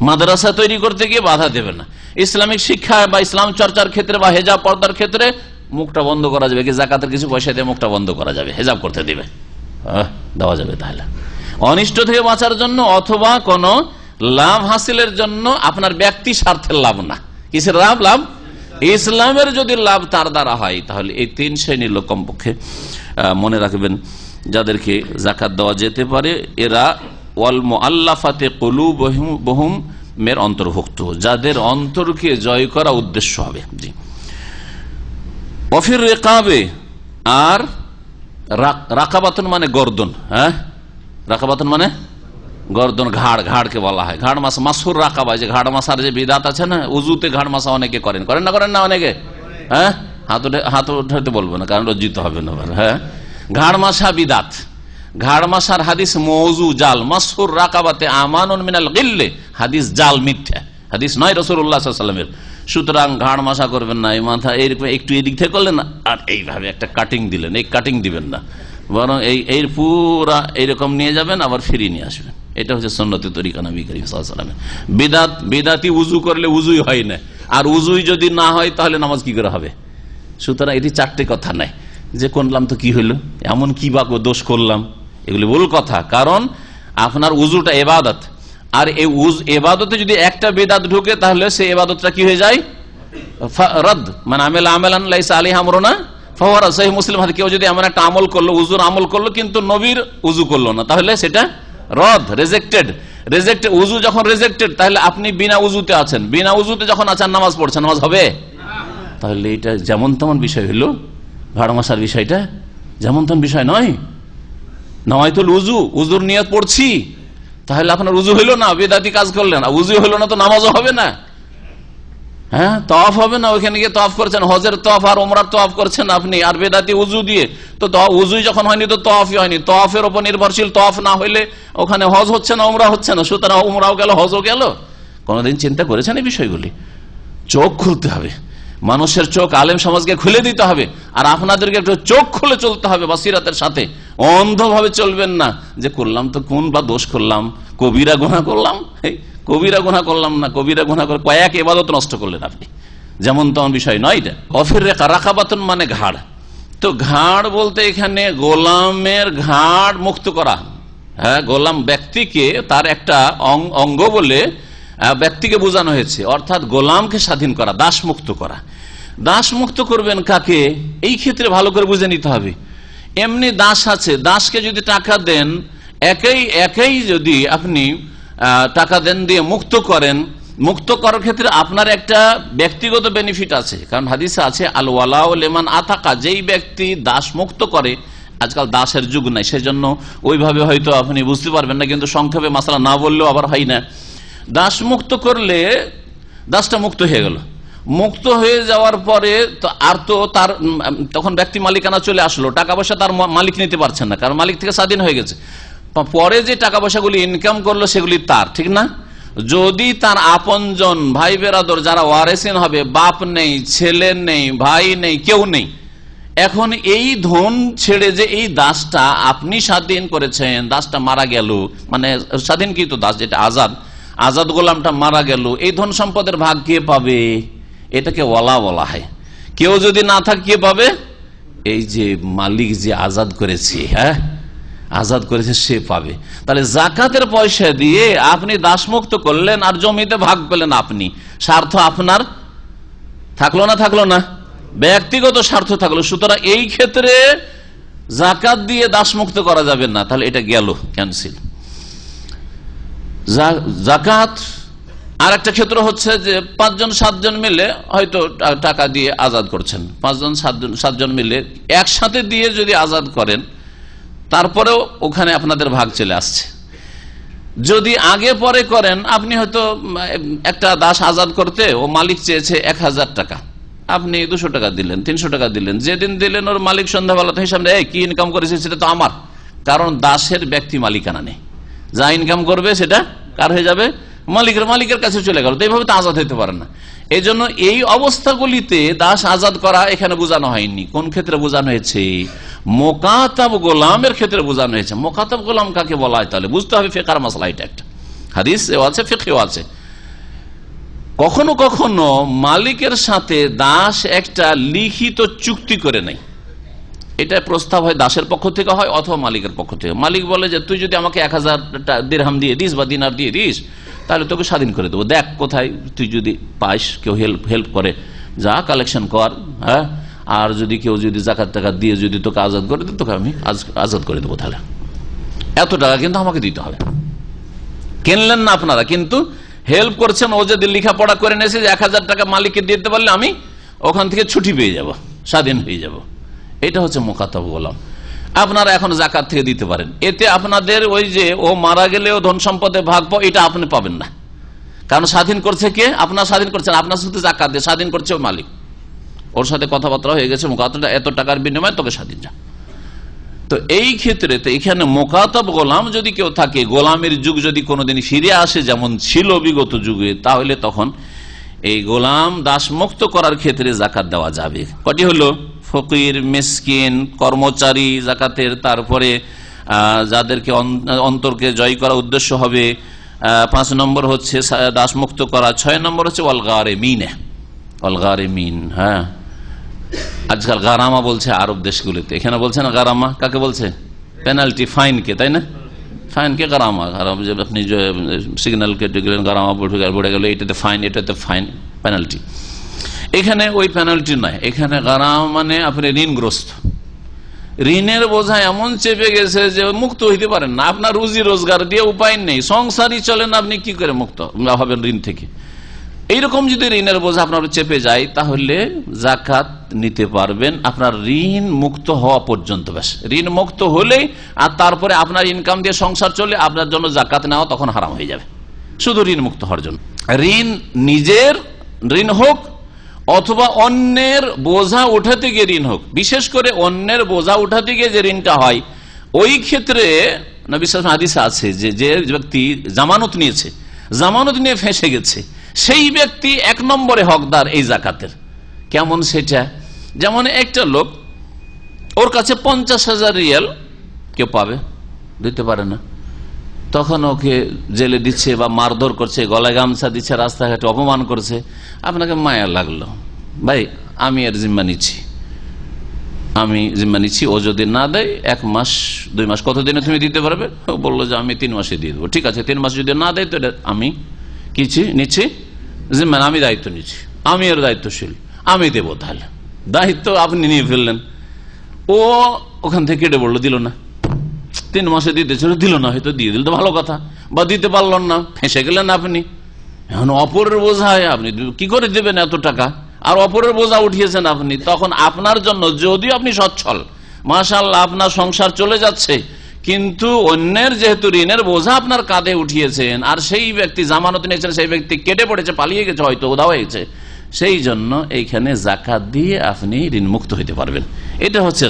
মাদ্রাসা তৈরি করতে গিয়ে বাধা দেবে না, ইসলামিক শিক্ষা বা ইসলাম চর্চার ক্ষেত্রে বা হেজাব পর্দার ক্ষেত্রে মুখটা বন্ধ করা যাবে, কি জাকাতের কিছু পয়সা দিয়ে মুখটা বন্ধ করা যাবে, হেজাব করতে দিবে, দেওয়া যাবে। তাহলে অনিষ্ট থেকে বাঁচার জন্য অথবা কোন লাভ হাসিলের জন্য, আপনার ব্যক্তি স্বার্থের লাভ না, কিসের লাভ? ইসলামের যদি লাভ তার দ্বারা হয়, তাহলে এই 3 শ্রেণীর লোক কমপক্ষে মনে রাখবেন যাদেরকে জাকাত দেওয়া যেতে পারে। এরা ওয়াল মুআল্লাফাতি কুলুবুহুম এর অন্তর্ভুক্ত, যাদের অন্তরকে জয় করা উদ্দেশ্য হবে। জি। ওয়াফির রিকাবে, আর রাকাবাতুন মানে গর্দন, রাকাবাতুন মানে গর্দন, ঘাড়কে বলা হয়। ঘাড় মাসা, মাসুর রাকাবা, যে ঘাড় মাসার যে বিদাত আছে না, উজুতে ঘাড় মাসা অনেকে করেন না অনেকে, হাত উঠাতে বলবো না কারণ লজ্জিত হবে না। ঘাড় মাসা বিদাত, ঘাড় মাসার হাদিস মওযু জাল, মাসুর রাকাবাতে আমানুন মিনাল গিল্লে, হাদিস জাল, মিথ্যা হাদিস নয় রাসূলুল্লাহ সাল্লাল্লাহু আলাইহি ওয়াসাল্লামের। সুতরাং ঘাড় মাসা করবেন না, এই মাথা এইরকম একটু এদিক থেকে করলেন আর এইভাবে একটা কাটিং দিলেন, এই কাটিং দিবেন না, বরং এই পুরা এইরকম নিয়ে যাবেন আবার ফিরিয়ে নিয়ে আসবেন। এটা হচ্ছে সুন্নতে তরিকা নবী করিম সাল্লাল্লাহু আলাইহি ওয়াসাল্লামের। বিদাতি উজু করলে উজুই হয় না, আর উজুই যদি না হয় তাহলে নামাজ কি করে হবে? সুতরাং এটি 4টে কথা নাই যে করলাম তো কি হইলো, এমন কি বা দোষ করলাম, এগুলি ভুল কথা। কারণ আপনার উজুটা ইবাদত, আর এই ইবাদতে যদি একটা বিদআত ঢুকে তাহলে সেই ইবাদতটা কি হয়ে যায়? রদ। মানে আমেলা আমালান লাইসা আলাইহি আমরুনা ফাহুয়া রাদ। সহিহ মুসলিম হাদিস, কেউ যদি এমন একটা আমল করলো, উজুর আমল করলো, কিন্তু নবীর উজু করলো না, তাহলে সেটা রদ, রেজেক্টেড। উজু যখন রেজেক্টেড, তাহলে আপনি বিনা উজুতে আছেন, বিনা উজুতে যখন আছেন নামাজ পড়ছেন, নামাজ হবে? তাহলে এটা যেমন তেমন বিষয় হলো, ঘাড় মাসার বিষয়টা যেমন তেমন বিষয় নয়। নাওয়াইতুল উজু, উজুর নিয়ত পড়ছি, তাহলে আপনার উজু হইল না, বেদাতি কাজ করলেন, উজু হইল না তো নামাজও হবে না, হ্যাঁ তওয়াফ হবে না। ওইখানে গিয়ে তওয়াফ করছেন, হজের তওয়াফ আর ওমরার তওয়াফ করছেন আপনি, আর বেদাতি উজু দিয়ে, তো উজুই যখন হয়নি তো তওয়াফই হয়নি। তওয়াফের উপর নির্ভরশীল, তওয়াফ না হইলে ওখানে হজ হচ্ছে না, ওমরা হচ্ছে না, সুতরাং ওমরাও গেল হজও গেল। কোনদিন চিন্তা করেছেন এই বিষয়গুলি? চোখ খুলতে হবে, মানুষের চোখ আলেম সমাজকে খুলে দিতে হবে, আর আপনাদেরকে একটু চোখ খুলে চলতে হবে বাসিরাতের সাথে। অন্ধভাবে চলবেন না যে করলাম তো কোন বা দোষ করলাম, কবিরা গুনাহ করলাম, কবিরা গুনাহ করলাম না, কবিরা গুনাহ করে কয়েক ইবাদত নষ্ট করলেন আপনি, যেমন তেমন বিষয় নয় এটা। অফির রেখা, রাকাবাতুন মানে ঘাড়, তো ঘাড় বলতে এখানে গোলামের ঘাড় মুক্ত করা। হ্যাঁ, গোলাম ব্যক্তিকে তার একটা অঙ্গ বলে ব্যক্তিকে বোঝানো হয়েছে, অর্থাৎ গোলামকে স্বাধীন করা, দাস মুক্ত করা। দাস মুক্ত করবেন কাকে, এই ক্ষেত্রে ভালো করে বুঝে নিতে হবে। এমনি দাস আছে, দাসকে যদি টাকা দেন, একেই যদি আপনি টাকা দেন দিয়ে মুক্ত করেন, মুক্ত করার ক্ষেত্রে আপনার একটা ব্যক্তিগত বেনিফিট আছে, কারণ হাদিসে আছে আল ওয়ালাউ লিমান আতাকা, যেই ব্যক্তি দাস মুক্ত করে। আজকাল দাসের যুগ নাই, সেজন্য ওইভাবে হয়তো আপনি বুঝতে পারবেন না, কিন্তু সংক্ষেপে মাসলা না বললেও আবার হয় না। দাস মুক্ত করলে দাসটা মুক্ত হয়ে গেল, মুক্ত হয়ে যাওয়ার পরে তার তখন ব্যক্তি মালিকানা চলে আসলো, টাকা পয়সা তার মালিক নিতে পারছেন না, কারণ মালিক থেকে স্বাধীন হয়ে গেছে। পরে যে টাকা পয়সাগুলি ইনকাম করলো সেগুলি তার, ঠিক না? যদি তার আপনজন ভাই বেরাদর যারা ওয়ারেসিন হবে, বাপ নেই, ছেলে নেই, ভাই নেই, কেউ নেই, এখন এই ধন ছেড়ে যে এই দাসটা আপনি স্বাধীন করেছেন, দাসটা মারা গেল, মানে স্বাধীনকৃত দাস যেটা আজাদ গোলামটা মারা গেল, এই ধন সম্পদের ভাগ কে পাবে? এটাকে ওয়ালা বলা হয়। কেউ যদি না থাকে কে পাবে? এই যে মালিক যে আজাদ করেছে, হ্যাঁ আজাদ করেছে সে পাবে। তাহলে জাকাতের পয়সা দিয়ে আপনি দাসমুক্ত করলেন আর জমিতে ভাগ পেলেন আপনি, স্বার্থ আপনার থাকলো না? থাকলো না, ব্যক্তিগত স্বার্থ থাকলো। সুতরাং এই ক্ষেত্রে জাকাত দিয়ে দাসমুক্ত করা যাবে না, তাহলে এটা গেল, ক্যান্সেল। জাকাত আর একটা ক্ষেত্র হচ্ছে যে 5-7 মিলে হয়তো টাকা দিয়ে আজাদ করছেন, 5-7 মিলে একসাথে দিয়ে যদি আজাদ করেন, তারপরেও ওখানে আপনাদের ভাগ চলে আসছে। যদি আগে পরে করেন, আপনি হয়তো একটা দাস আজাদ করতে ও মালিক চেয়েছে 1000 টাকা, আপনি 200 টাকা দিলেন, 300 টাকা দিলেন, যেদিন দিলেন ওর মালিক সন্ধ্যাবেলা তো হিসাব নেই, কি ইনকাম করেছে সেটা তো আমার, কারণ দাসের ব্যক্তি মালিকানা নেই, যা ইনকাম করবে সেটা কার হয়ে যাবে? মালিকের কাছে চলে গেল। তো এইভাবে তো আজাদ হইতে পারে না। এই জন্য এই অবস্থাগুলিতে দাস আজাদ করা এখানে বোঝানো হয়নি। কোন ক্ষেত্রে বোঝানো হয়েছে? মোকাতাব গোলামের ক্ষেত্রে বোঝানো হয়েছে। মোকাতাব গোলাম কাকে বলা হয় তাহলে বুঝতে হবে, ফিকহের মাসলা এটা একটা, হাদিস আছে, ফিকহেও আছে। কখনো কখনো মালিকের সাথে দাস একটা লিখিত চুক্তি করে নেয়, এটা প্রস্তাব হয় দাসের পক্ষ থেকে হয় অথবা মালিকের পক্ষ থেকে। মালিক বলে যে তুই যদি আমাকে 1000 দিরহাম দিয়ে দিস বা দিনার দিয়ে দিস, তাহলে তোকে স্বাধীন করে দেবো, দেখ কোথায় তুই যদি পাইস, কেউ হেল্প করে যা কালেকশন কর, হ্যাঁ, আর যদি কেউ যদি জাকাত টাকা দিয়ে যদি তোকে আজাদ করে দেয়, তোকে আমি আজাদ করে দেবো, তাহলে এত টাকা কিন্তু আমাকে দিতে হবে। কিনলেন না আপনারা, কিন্তু হেল্প করছেন। ও যদি লেখাপড়া করে নিয়েছে যে 1000 টাকা মালিককে দিতে পারলে আমি ওখান থেকে ছুটি পেয়ে যাব, স্বাধীন হয়ে যাব, এটা হচ্ছে মুকাতাব গোলাম। আপনারা এখন জাকাত থেকে দিতে পারেন, এতে আপনাদের ওই যে ও মারা গেলেও ধন সম্পদে ভাগ পাও, এটা আপনি পাবেন না, কারণ স্বাধীন করছে কে? আপনার স্বাধীন করছেন, আপনার সাথে জাকাত দিয়ে স্বাধীন করছে ও মালিক, ওর সাথে কথাবার্তা হয়ে গেছে, মুকাতাব এত টাকার বিনিময়ে তোকে স্বাধীন যা। তো এই ক্ষেত্রে তো এখানে মুকাতাব গোলাম যদি কেউ থাকে, গোলামের যুগ যদি কোনোদিন ফিরে আসে যেমন ছিল বিগত যুগে, তাহলে তখন এই গোলাম দাস মুক্ত করার ক্ষেত্রে জাকাত দেওয়া যাবে। কটি হলো? ফকির, মিসকিন, কর্মচারী জাকাতের, তারপরে যাদেরকে অন্তরকে জয় করা উদ্দেশ্য হবে, 5 নম্বর হচ্ছে দাস মুক্ত করা, 6 নম্বর হচ্ছে অলগারেমিন। হ্যাঁ, আজকাল গারামা বলছে আরব দেশগুলিতে, এখানে বলছে না গারামা, কাকে বলছে? পেনাল্টি, ফাইনকে, তাই না? ফাইনকে গারামা, আপনি সিগন্যাল কেটে গেলেন, গারামা পড়ে গেল, এটাতে ফাইন, এটাতে ফাইন, পেনাল্টি। এখানে ওই পেনাল্টি নয়, এখানে গারাম মানে আপনি ঋণগ্রস্ত, ঋণের বোঝা এমন চেপে গেছে যে মুক্ত হইতে পারেন না, আপনার রুজি রোজগার দিয়ে উপায় নেই, সংসারই চলেন, আপনি কি করে মুক্ত হবেন ঋণ থেকে? এইরকম যদি ঋণের বোঝা আপনার চেপে যায় তাহলে জাকাত নিতে পারবেন আপনার ঋণ মুক্ত হওয়া পর্যন্ত। ব্যাস, ঋণ মুক্ত হলেই আর তারপরে আপনার ইনকাম দিয়ে সংসার চলে, আপনার জন্য জাকাত নেওয়া তখন হারাম হয়ে যাবে, শুধু ঋণ মুক্ত হওয়ার জন্য। ঋণ নিজের ঋণ হোক অথবা অন্যের বোঝা উঠাতে গিয়ে ঋণ হোক, বিশেষ করে অন্যের বোঝা উঠাতে গিয়ে যে ঋণটা হয় ওই ক্ষেত্রে নবী সাল্লাল্লাহু আলাইহি ওয়াসাল্লাম হাদিসে আছে যে ব্যক্তি জামানত নিয়েছে, জামানত নিয়ে ফেঁসে গেছে, সেই ব্যক্তি 1 নম্বরে হকদার এই জাকাতের। কেমন সেটা? যেমন একটা লোক, ওর কাছে 50,000 রিয়াল কেউ পাবে, দিতে পারে না, তখন ওকে জেলে দিচ্ছে বা মারধর করছে, গলায় গামছা দিচ্ছে, রাস্তাঘাটে অপমান করছে। আপনাকে মায়া লাগলো, ভাই আমি এর জিম্মা নিচ্ছি, ও যদি না দেয় 1 মাস 2 মাস কতদিনে তুমি দিতে পারবে? ও বললো যে আমি 3 মাসে দিয়ে দেবো। ঠিক আছে, 3 মাস যদি না দেয় তো আমি নিচ্ছি জিম্মা, আমি দায়িত্ব নিচ্ছি, আমি এর দায়িত্বশীল, আমি দেবো। তাহলে দায়িত্ব আপনি নিয়ে ফেললেন, ও ওখান থেকে কেটে বললো, দিল না, 3 মাসে দিতে ছিল, দিল না, হয়তো দিয়ে দিল তো ভালো কথা, বা দিতে পারলেন না, ফেঁসে গেলেন আপনি। এখন অপরের বোঝায় আপনি কি করে দেবেন এত টাকা, আর অপরের বোঝা উঠিয়েছেন আপনি। তখন আপনার জন্য যদিও আপনি সচ্ছল, মাশাআল্লাহ আপনার সংসার চলে যাচ্ছে, কিন্তু অন্যের যেহেতু ঋণের বোঝা আপনার কাঁধে উঠিয়েছেন, আর সেই ব্যক্তি জামানত নিয়েছেন, সেই ব্যক্তি কেটে পড়েছে, পালিয়ে গেছে, হয়তো উধাও হয়েছে, সেই জন্য এইখানে জাকাত দিয়ে আপনি ঋণ মুক্ত হইতে পারবেন। এটা হচ্ছে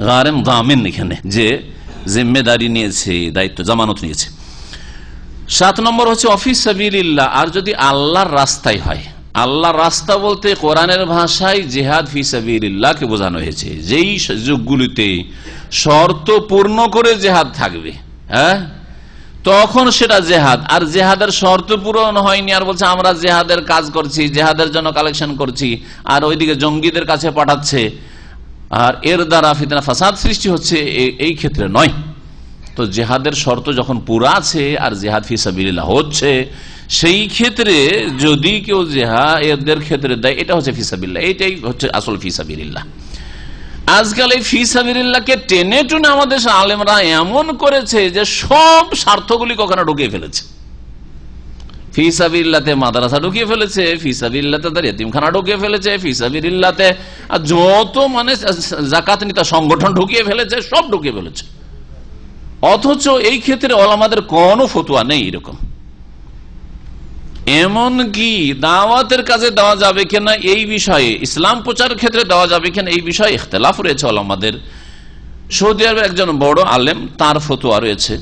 গারেম দামিন, এখানে যে জিম্মেদারি নিয়েছে, দায়িত্ব জামানত নিয়েছে। 7 নম্বর হচ্ছে অফিস সাবিলিল্লাহ। আর যদি আল্লাহর রাস্তায় হয়, আল্লাহর রাস্তা বলতে কোরআনের ভাষায় জিহাদ ফি সাবিলিল্লাহকে বোঝানো হয়েছে। যেই যুগগুলিতে শর্ত পূর্ণ করে জিহাদ থাকবে, হ্যাঁ, তখন সেটা জেহাদ। আর জেহাদের শর্ত পূরণ হয়নি, আর বলছে আমরা জেহাদের কাজ করছি, জেহাদের জন্য কালেকশন করছি, আর ওইদিকে জঙ্গিদের কাছে পাঠাচ্ছে, আর এর দ্বারা ফিতনা ফাসাদ সৃষ্টি হচ্ছে, এই ক্ষেত্রে নয়। তো জেহাদের শর্ত যখন পুরা আছে আর জেহাদ ফি সাবিলিল্লাহ হচ্ছে, সেই ক্ষেত্রে যদি কেউ জেহাদের ক্ষেত্রে দেয়, এটা হচ্ছে ফি সাবিলিল্লাহ, এটাই হচ্ছে আসল ফি সাবিলিল্লাহ। আজকাল এই ফি সাবিলিল্লাহকে টেনে টুনে আমাদের আলেমরা এমন করেছে যে সব স্বার্থগুলি কখনো ঢুকিয়ে ফেলেছে। ফি সাবিলিল্লাহতে মাদ্রাসা ঢুকিয়ে ফেলেছে, ফি সাবিলিল্লাহতে তার ইতিমখানা ঢুকিয়ে ফেলেছে, ফি সাবিলিল্লাহতে যত মানে যাকাত নিতা সংগঠন ঢুকিয়ে ফেলেছে, সব ঢুকিয়ে ফেলেছে। অথচ এই ক্ষেত্রে ওলামাদের কোনো ফতোয়া নেই এরকম। এমন কি দাওয়াতের কাজে দেওয়া যাবে কিনা এই বিষয়ে, ইসলাম প্রচারের ক্ষেত্রে দেওয়া যাবে কিনা এই বিষয়ে ইখতিলাফ রয়েছে ওলামাদের। সৌদি আরবের একজন বড় আলেম, তার ফতোয়া রয়েছে,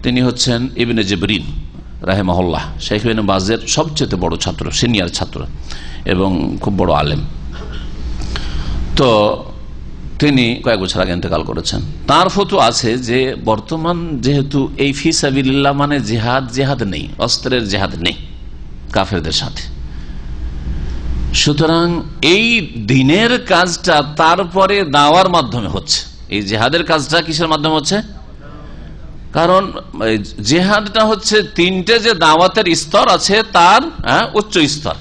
তিনি হচ্ছেন ইবনে জিবরিন রাহিমাহুল্লাহ, শেখ ইবনে বাজের সবচেয়ে বড় ছাত্র, সিনিয়র ছাত্র এবং খুব বড় আলেম। তো তিনি কয়েক বছর আগে ইন্তেকাল করেছেন। তার ফতোয়া আছে যে বর্তমান যেহেতু এই ফি সাবিলিল্লাহ মানে জিহাদ নেই, অস্ত্রের জিহাদ নেই কাফেরদের সাথে, সুতরাং এই দিনের কাজটা তারপরে দাওয়ার মাধ্যমে হচ্ছে। এই জিহাদের কাজটা কিসের মাধ্যমে হচ্ছে? কারণ জিহাদটা হচ্ছে 3টে যে দাওয়াতের স্তর আছে তার উচ্চ স্তর।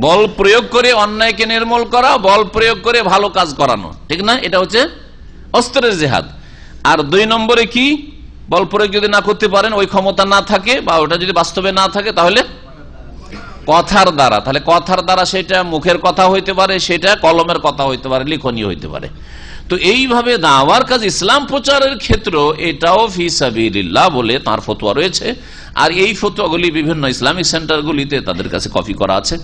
বল প্রয়োগ করে অন্যায়কে নির্মূল করা, বল প্রয়োগ করে ভালো কাজ করানো, ঠিক না? এটা হচ্ছে অস্ত্রের জিহাদ। আর 2 নম্বরে কি? বল প্রয়োগ যদি না করতে পারেন, ওই ক্ষমতা না থাকে বা ওটা যদি বাস্তবে না থাকে, তাহলে কথার দ্বারা। তাহলে কথার দ্বারা সেটা মুখের কথা হইতে পারে, সেটা কলমের কথা হইতে পারে, লিখনীয় হইতে পারে। তো এইভাবে দাওয়ার কাজ ইসলাম প্রচারের ক্ষেত্র এটাও ফি সাবিলিল্লাহ বলে তার ফতোয়া রয়েছে। আর এই ফতোয়াগুলি বিভিন্ন ইসলামিক সেন্টারগুলিতে তাদের কাছে কপি করা আছে।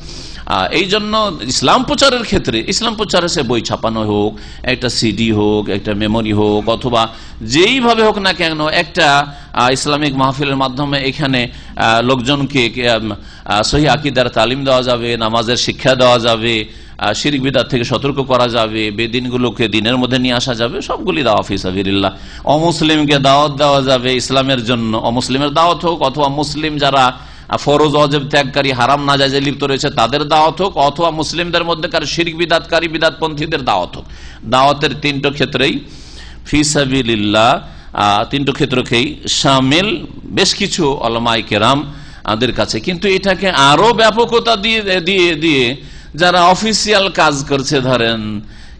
এই জন্য ইসলাম প্রচারের ক্ষেত্রে, ইসলাম প্রচারে সে বই ছাপানো হোক, একটা সিডি হোক, একটা মেমোরি হোক, অথবা যেইভাবে হোক না কেন, একটা ইসলামিক মাহফিলের মাধ্যমে এখানে লোকজনকে সহিহ আকীদার তালিম দেওয়া যাবে, নামাজের শিক্ষা দেওয়া যাবে, শিরক বিদআত থেকে সতর্ক করা যাবে, বেদিনগুলোকে দিনের মধ্যে নিয়ে আসা যাবে, সবগুলি দাওয়া ফি সাবিলিল্লাহ। অমুসলিমকে দাওয়াত দেওয়া যাবে ইসলামের জন্য, অমুসলিমের দাওয়াত হোক, অথবা মুসলিম যারা ফরজ ওয়াজিব ত্যাগকারী, হারাম নাজায়েজে লিপ্ত রয়েছে তাদের দাওয়াত হোক, অথবা মুসলিমদের মধ্যেকার শিরক বিদআতকারী বিদআতপন্থীদের দাওয়াত হোক। দাওয়াতের 3টো ক্ষেত্রেই ফি সাবিলিল্লাহ, 3টো ক্ষেত্রকেই শামিল বেশ কিছু উলামায়ে কেরাম আমাদের কাছে। কিন্তু এটাকে আরো ব্যাপকতা দিয়ে যারা অফিসিয়াল কাজ করছে, ধরেন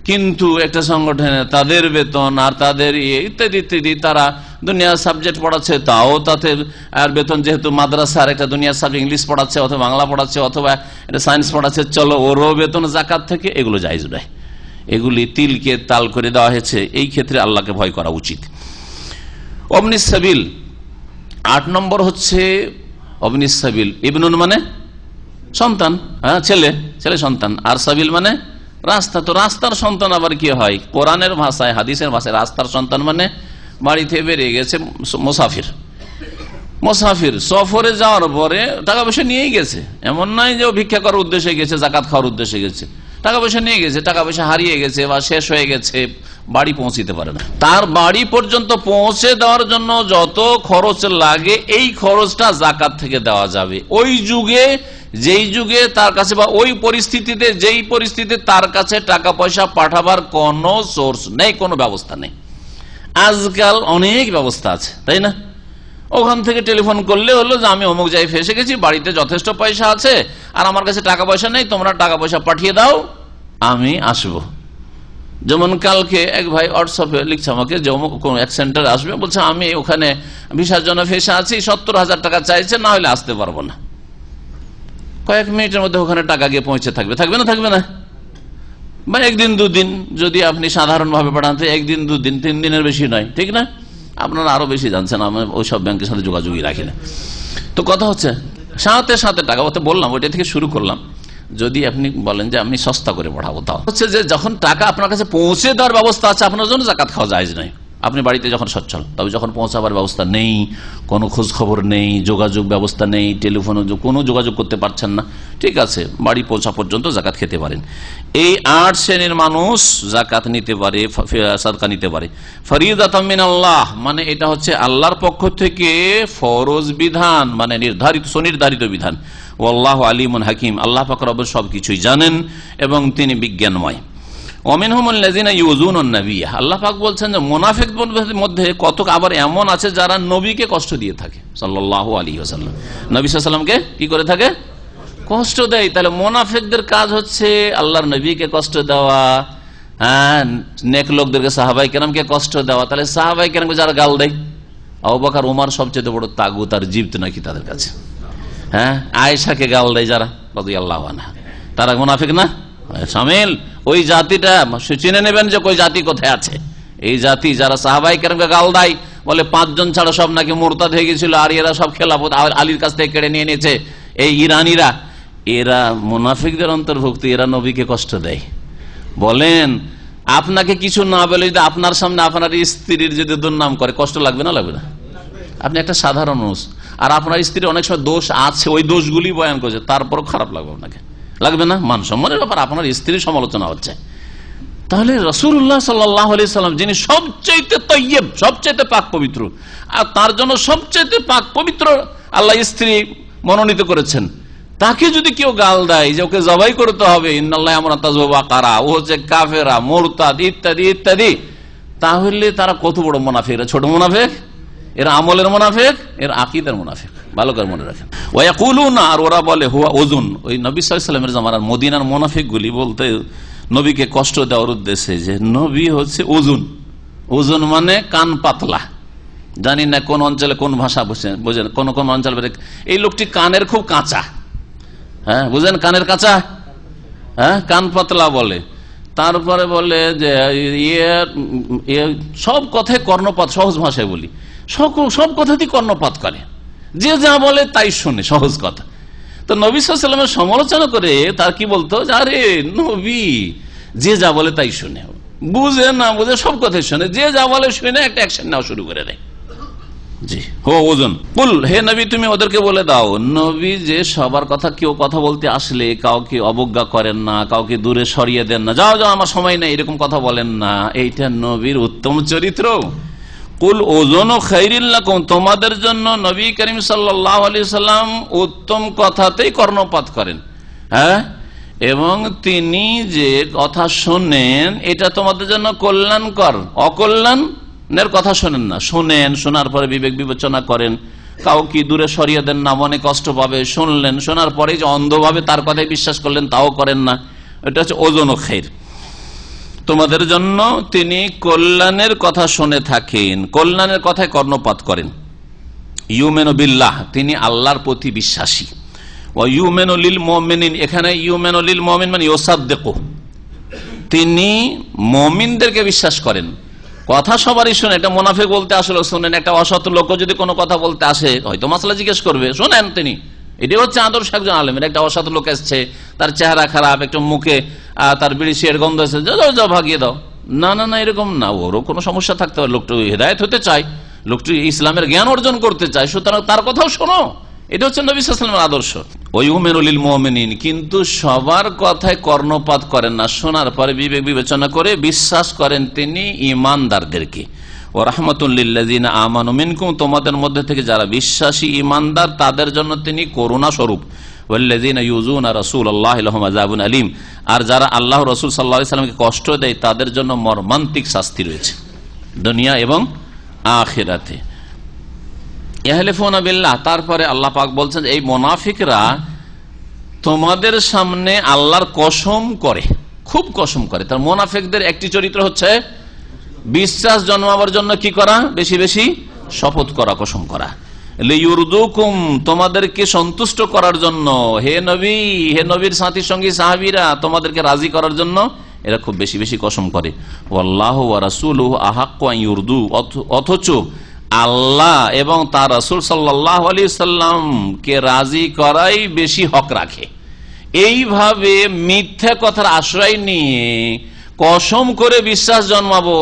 কিন্তু একটা সংগঠনে তাদের বেতন আর তাদের ইত্যাদি ইত্যাদি, তারা দুনিয়ার সাবজেক্ট পড়াচ্ছে, তাও তাদের আর বেতন, যেহেতু মাদ্রাসার একটা দুনিয়ার সাবজেক্ট ইংলিশ পড়াচ্ছে অথবা বাংলা পড়াচ্ছে অথবা এটা সায়েন্স পড়াচ্ছে, চলো ওরও বেতন যাকাত থেকে, এগুলো জায়েজ নয়। এগুলি তিলকে তাল করে দেওয়া হয়েছে। এই ক্ষেত্রে আল্লাহকে ভয় করা উচিত। অবনিস সাবিল 8 নম্বর হচ্ছে অবনিস সাবিল। ইবনুন মানে সন্তান, হ্যাঁ ছেলে, ছেলে সন্তান, আর সাবিল মানে রাস্তা। তো রাস্তার সন্তান আবার কি হয়? কোরআনের ভাষায়, হাদিসের ভাষায় রাস্তার সন্তান মানে বাড়ি থেকে বেরিয়ে গেছে মুসাফির। মুসাফির সফরে যাওয়ার পরে টাকা পয়সা নিয়েই গেছে, এমন নয় যে ও ভিক্ষা করার উদ্দেশ্যে গেছে, জাকাত খাওয়ার উদ্দেশ্যে গেছে, টাকা পয়সা নিয়ে গেছে, টাকা পয়সা হারিয়ে গেছে বা শেষ হয়ে গেছে, বাড়ি পৌঁছিতে পারে না। তার বাড়ি পর্যন্ত পৌঁছে দেওয়ার জন্য যত খরচ লাগে এই খরচটা জাকাত থেকে দেওয়া যাবে। ওই যুগে, যেই যুগে তার কাছে বা ওই পরিস্থিতিতে, যেই পরিস্থিতিতে তার কাছে টাকা পয়সা পাঠাবার কোনো সোর্স নেই, কোনো ব্যবস্থা নেই। আজকাল অনেক ব্যবস্থা আছে, তাই না? ওখান থেকে টেলিফোন করলে হলো যে আমি অমুক জায়গায় ফেসে গেছি, বাড়িতে যথেষ্ট পয়সা আছে আর আমার কাছে টাকা পয়সা নেই, তোমরা টাকা পয়সা পাঠিয়ে দাও, আমি আসবো। যেমন কালকে এক ভাই হোয়াটসঅ্যাপে লিখছে আমাকে যে অমুক কোন এক সেন্টারে আসবে, বলছে আমি ওখানে ভিসার জন্য ফেসে আছি, 70,000 টাকা চাইছে, না হলে আসতে পারবো না। কয়েক মিনিটের মধ্যে ওখানে টাকা গিয়ে পৌঁছে থাকবে, থাকবে না? থাকবে না? বা 1 দিন 2 দিন যদি আপনি সাধারণ ভাবে পাঠান, 1 দিন 2 দিন 3 দিনের বেশি নয়, ঠিক না? আপনারা আরো বেশি জানছেন, আমি ওইসব ব্যাংকের সাথে যোগাযোগই রাখি না। তো কথা হচ্ছে সাথে সাথে টাকা, ওতে বললাম ওইটা থেকে শুরু করলাম। যদি আপনি বলেন যে আমি সস্তা করে পাঠাবো, তাও হচ্ছে যে যখন টাকা আপনার কাছে পৌঁছে দেওয়ার ব্যবস্থা আছে, আপনার জন্য জাকাত খাওয়া জায়েজ নয়। আপনি বাড়িতে যখন সচ্ছল, তবে যখন পৌঁছাবার ব্যবস্থা নেই, কোনো খোঁজ খবর নেই, যোগাযোগ ব্যবস্থা নেই, টেলিফোনে কোনো যোগাযোগ করতে পারছেন না, ঠিক আছে, বাড়ি পৌঁছা পর্যন্ত জাকাত খেতে পারেন। এই 8 শ্রেণীর মানুষ জাকাত নিতে পারে, সাদকা নিতে পারে। ফরিদাতাম মিনাল্লাহ মানে এটা হচ্ছে আল্লাহর পক্ষ থেকে ফরজ বিধান, মানে নির্ধারিত, সুনির্ধারিত বিধান। ওয়াল্লাহু আলিমুন হাকিম, আল্লাহ পাক রব্বুল সবকিছুই জানেন এবং তিনি বিজ্ঞানময়। আল্লাহ পাক বলছেন যে মুনাফিকদের মধ্যে কত আবার এমন আছে যারা নবীকে কষ্ট দিয়ে থাকে, সাল্লাল্লাহু আলাইহি ওয়াসাল্লাম, নবী সাল্লাল্লাহু আলাইহি ওয়াসাল্লামকে কি করে থাকে? কষ্ট দেয়। তাহলে মুনাফিকদের কাজ হচ্ছে আল্লাহর নবীকে কষ্ট দেওয়া, হ্যাঁ, নেক লোকদেরকে, সাহাবায়ে কেরামকে কষ্ট দেওয়া। তাহলে সাহাবায়ে কেরামকে যারা গাল দেয়, আবু বকর ওমর সবচেয়ে বড় তাগুত আর জিবত নাকি তাদের কাছে, হ্যাঁ, আয়েশাকে গাল দেয় যারা রাদিয়াল্লাহু আনহা, তারা মুনাফিক না? শামিল ওই জাতিটা চিনে নেবেন যে ওই জাতি কোথায় আছে। এই জাতি যারা সাহাবায়ে কেরামকে গাল দেয়, বলে 5 জন ছাড়া সব নাকি মুরতাদ হয়ে গেছিল আর এরা সব খেলাফত আলীর কাছ থেকে কেড়ে নিয়ে নিয়েছে, এই ইরানিরা, এরা মুনাফিকদের অন্তর্ভুক্ত। এরা নবীকে কষ্ট দেয়। বলেন আপনাকে কিছু না বলে যদি আপনার সামনে আপনার স্ত্রীর যদি দুর্নাম করে, কষ্ট লাগবে না? লাগবে না? আপনি একটা সাধারণ মানুষ আর আপনার স্ত্রীর অনেক সময় দোষ আছে, ওই দোষগুলি বয়ান করছে, তারপরও খারাপ লাগবে আপনাকে? লাগবে না? মান সম্মানের ব্যাপার, আপনার স্ত্রীর সমালোচনা হচ্ছে। তাহলে রাসূলুল্লাহ সাল্লাল্লাহু আলাইহি সাল্লাম যিনি সবচেয়ে তাইয়্যিব, সবচেয়ে পাক পবিত্র, আর তার জন্য সবচেয়ে পাক পবিত্র আল্লাহ স্ত্রী মনোনীত করেছেন, তাকে যদি কেউ গাল দেয় যে ওকে জবাই করতে হবে, ইন্নাল্লাহা ইয়ামুরু তাযওয়া কারা, ও হচ্ছে কাফেরা, মুরতাদ ইত্যাদি ইত্যাদি, তাহলে তারা কত বড় মুনাফিক? ছোট মুনাফিক? এরা আমলের মুনাফিক, এর আকীদার মুনাফিক। ভালো করে মনে রাখেন। ওয়া ইয়াকুলুনা, আর ওরা বলে হুয়া উযুন। ওই নবী সাল্লাল্লাহু আলাইহি ওয়াসাল্লামের জামানার মদিনার মুনাফিকগুলি বলতে নবীকে কষ্ট দেওয়ার উদ্দেশ্যে যে নবী হচ্ছে উযুন। উযুন মানে কান পাতলা। জানি না কোন অঞ্চলে কোন ভাষা বোঝেন, কোন কোন অঞ্চলে এই লোকটি কানের খুব কাঁচা, হ্যাঁ বুঝেন, কানের কাঁচা, হ্যাঁ, কান পাতলা বলে। তারপরে বলে যে সব কথায় কর্ণপাত, সহজ ভাষায় বলি, সব কথাতেই কর্ণপাত করে, যে যা বলে তাই শুনে, সহজ কথা। তো নবী সাল্লাল্লাহু আলাইহি ওয়াসাল্লামের সমালোচনা করে তার কি বলতো, আরে নবী যে যা বলে তাই শুনে, বুঝে না বুঝে সব কথাই শুনে, যে যা বলে শুনে একটা অ্যাকশন নেওয়া শুরু করে দেয়। জি হো ওজন কুল, হে নবী তুমি ওদেরকে বলে দাও, নবী যে সবার কথা, কেউ কথা বলতে আসলে কাউকে অবজ্ঞা করেন না, কাউকে দূরে সরিয়ে দেন না, যাও যাও আমার সময় নেই এরকম কথা বলেন না, এইটা নবীর উত্তম চরিত্র। কুল ওজন ও খাইরিল লাকুম, তোমাদের জন্য নবী করিম সাল্লাল্লাহু আলাইহি সাল্লাম উত্তম কথাতেই কর্ণপাত করেন, হ্যাঁ, এবং তিনি যে কথা শোনেন এটা তোমাদের জন্য কল্যাণকর, অকল্যাণের কথা শোনেন না, শোনেন, শোনার পরে বিবেক বিবেচনা করেন, কাউকে দূরে সরিয়ে দেন না, মনে কষ্ট পাবে, শুনলেন, শোনার পরে যে অন্ধভাবে তার কথায় বিশ্বাস করলেন তাও করেন না, এটা হচ্ছে ওজন ও খাইর। তোমাদের জন্য তিনি কল্যাণের কথা শুনে থাকেন, কল্যাণের কথায় কর্ণপাত করেন। ইউমেনু বিল্লাহ, তিনি আল্লাহর প্রতি বিশ্বাসী। ও ইউমেনু লিল মুমিনিন, এখানে ইউমেনু লিল মুমিন মানে ইউসাদ্দিকু, তিনি মুমিনদেরকে বিশ্বাস করেন। কথা সবারই শুনে, এটা মুনাফিক বলতে আসলে শুনেন। একটা অসৎ লোক যদি কোনো কথা বলতে আসে, হয়তো মাসলা জিজ্ঞেস করবে, শোনেন তিনি। এটি হচ্ছে আদর্শ একজন আলেমের। একটা অসৎ লোক এসছে, তার চেহারা খারাপ, একটু মুখে তার বিড়ি সিগারেট গন্ধ এসেছে, যাও ভাগিয়ে দাও। না না না, এরকম না। ওরও কোনো সমস্যা থাকতে পারে, লোকটা হেদায়েত হতে চায়, লোকটি ইসলামের জ্ঞান অর্জন করতে চায়, সুতরাং তার কথাও শোনো। এটা হচ্ছে নবী সাল্লাল্লাহু আলাইহি ওয়াসাল্লামের আদর্শ। ওই উমেরুল মুমিনিন, কিন্তু সবার কথায় কর্ণপাত করেন না, শোনার পরে বিবেক বিবেচনা করে বিশ্বাস করেন তিনি ঈমানদারদেরকে। ও রাহমাতুল লিল্লাযিনা আমানু মিনকুম, তোমাদের মধ্যে থেকে যারা বিশ্বাসী ঈমানদার তাদের জন্য তিনি করুণা স্বরূপ। ওয়াল্লাযিনা ইউযুনা রাসূলুল্লাহি লাহুম আযাবুন আলীম, আর যারা আল্লাহ রাসূল সাল্লাল্লাহু আলাইহি ওয়াসাল্লামকে কষ্ট দেয় তাদের জন্য মর্মান্তিক শাস্তি রয়েছে দুনিয়া এবং আখিরাতে। ইয়াহলিফুনা বিল্লাহ, তারপরে আল্লাহ পাক বলছেন এই মুনাফিকরা তোমাদের সামনে আল্লাহর কসম করে, খুব কসম করে। তার মুনাফিকদের একটি চরিত্র হচ্ছে বিশ্বাস জন্মাবার জন্য কি করা, বেশি বেশি শপথ করা, কসম করা। লিয়ুরদুকুম, তোমাদেরকে সন্তুষ্ট করার জন্য, হে নবী, হে নবীর সাথী সঙ্গী সাহাবীরা, তোমাদেরকে রাজি করার জন্য এরা খুব বেশি বেশি কসম করে। ওয়াল্লাহু ওয়া রাসূলুহু আহাক্কু আন ইউরদু, অথচ আল্লাহ এবং তার রাসূল সাল্লাল্লাহু আলাইহি সাল্লামকে রাজি করাই বেশি হক রাখে। এইভাবে মিথ্যা কথার আশ্রয় নিয়ে কসম করে বিশ্বাস জন্মাবো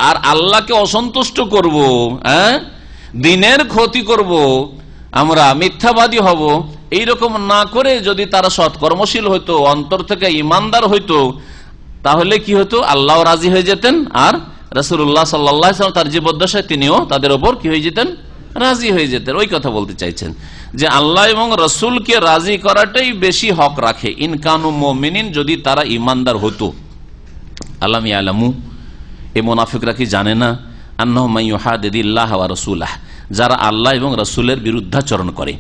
আর আল্লাহকে অসন্তুষ্ট করব, দিনের ক্ষতি করব, আমরা মিথ্যাবাদী হব, এইরকম না করে যদি তারা সৎকর্মশীল হইতো, অন্তর থেকে ইমানদার হইতো, তাহলে কি হতো, আল্লাহ রাজি হয়ে যেতেন আর রাসূলুল্লাহ সাল্লাল্লাহু আলাইহি ওয়াসাল্লাম তার জীবদ্দশায় তিনিও তাদের উপর কি হয়ে যেতেন, রাজি হয়ে যেতেন। ওই কথা বলতে চাইছেন যে আল্লাহ এবং রাসূলকে রাজি করাটাই বেশি হক রাখে। ইন কানু মুমিনিন, যদি তারা ইমানদার হতো। আলাম ইয়ালামু, এই মুনাফিকরা কি জানে না, আন্নাহু মান ইউহাদিদিল্লাহ ওয়া রাসূলাহ, যারা আল্লাহ এবং রাসূলের বিরুদ্ধাচরণ করে,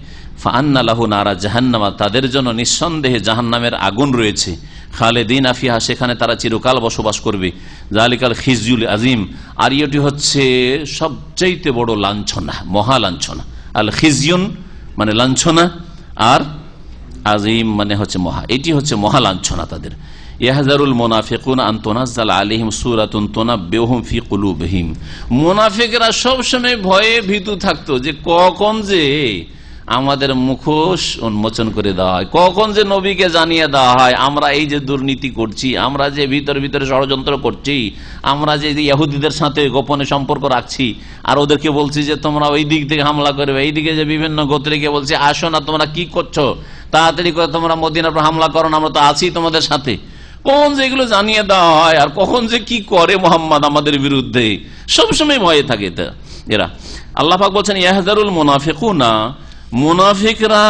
ফাআন্না লাহু নারা জাহান্নাম, তাদের জন্য নিঃসন্দেহে জাহান্নামের আগুন রয়েছে, খালিদিনা ফিহা, সেখানে তারা চিরকাল বসবাস করবে। যালিকাল খিজুল আজিম, আর এটি হচ্ছে সবচাইতে বড় লাঞ্ছনা, মহা লাঞ্ছনা। আল খিজিয়ুন মানে লাঞ্ছনা, আর আজিম মানে হচ্ছে মহা, এটি হচ্ছে মহা লাঞ্ছনা তাদের। ইয়াহজারুল মুনাফিকুনা আন তুনাজ্জালা আলাইহিম সূরাতুন তুনাব্বিউহুম ফি কুলুবিহিম, মুনাফিকরা সব সময় ভয়ে ভীতু থাকতো যে কখন যে আমাদের মুখোশ উন্মোচন করে দেওয়া হয়, কখন যে নবীকে জানিয়ে দেওয়া হয় আমরা এই যে দুর্নীতি করছি, আমরা যে ভিতরে ভিতরে ষড়যন্ত্র করছি, আমরা যে ইহুদিদের সাথে গোপনে সম্পর্ক রাখছি, আর ওদেরকে বলছি যে তোমরা ওই দিক থেকে হামলা করবে, এইদিকে যে বিভিন্ন গোত্রীকে বলছি আসো না, তোমরা কি করছো, তাড়াতাড়ি করে তোমরা মদিনার উপর হামলা করো না, আমরা তো আছি তোমাদের সাথে। কখন যে এগুলো জানিয়ে দেওয়া হয় আর কখন যে কি করে মুহাম্মদ আমাদের বিরুদ্ধে, সবসময় ভয়ে থাকে এরা। আল্লাহ পাক বলছেন ইয়াহজারুল মুনাফিকুনা, মুনাফিকরা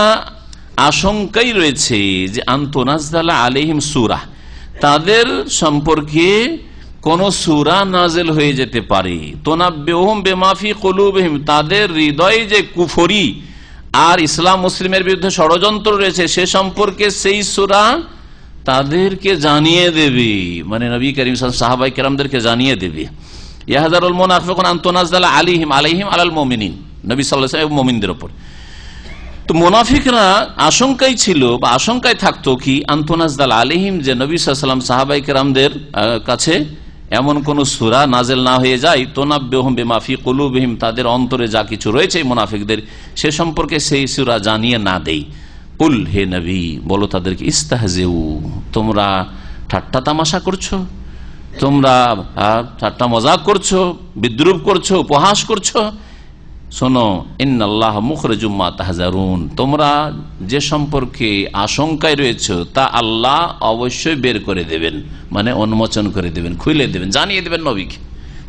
আশঙ্কাই রয়েছে যে আনতুনাজ্জালা আলাইহিম সূরা, তাদের সম্পর্কে কোন সূরা নাযিল হয়ে যেতে পারে। তুনাব্বিউহুম বিমা ফি কুলুবিহিম, তাদের হৃদয়ে যে কুফরি আর ইসলাম মুসলিমের বিরুদ্ধে ষড়যন্ত্র রয়েছে সে সম্পর্কে সেই সূরা তাদেরকে জানিয়ে দেবে, মানে নবী করিম সাহাবায়ে কেরামদেরকে জানিয়ে দেবে। ইয়াহজারুল মুনাফিকুনা আন তুনাজ্জালা আলাইহিম আলাল মুমিনিন, নবী সাল্লাল্লাহু আলাইহি ওয়াসাল্লাম মুমিনদের উপর। তো মুনাফিকরা আশঙ্কায় ছিল বা আশঙ্কায় থাকতো কি, আন তুনাজ্জালা আলাইহিম, যে নবী সাল্লাল্লাহু আলাইহি ওয়াসাল্লাম সাহাবায়ে কেরামদের কাছে এমন কোন সূরা নাযিল না হয়ে যায়, তুনাব্বিউহুম বিমা ফি কুলুবিহিম, তাদের অন্তরে যা কিছু রয়েছে মুনাফিকদের সে সম্পর্কে সেই সূরা জানিয়ে না দেই। কুল, হে নবী বলো তাদেরকে, ইস্তাহজিউ, তোমরা ঠাট্টা তামাশা করছো, তোমরা ঠাট্টা মজাক করছো, বিদ্রুপ করছো, উপহাস করছো। শোনো, ইন্নাল্লাহ মুখরিজুম মা তাহজারুন, তোমরা যে সম্পর্কে আশঙ্কায় রয়েছে তা আল্লাহ অবশ্যই বের করে দেবেন, মানে উন্মোচন করে দেবেন, খুলে দেবেন, জানিয়ে দেবেন নবীকে,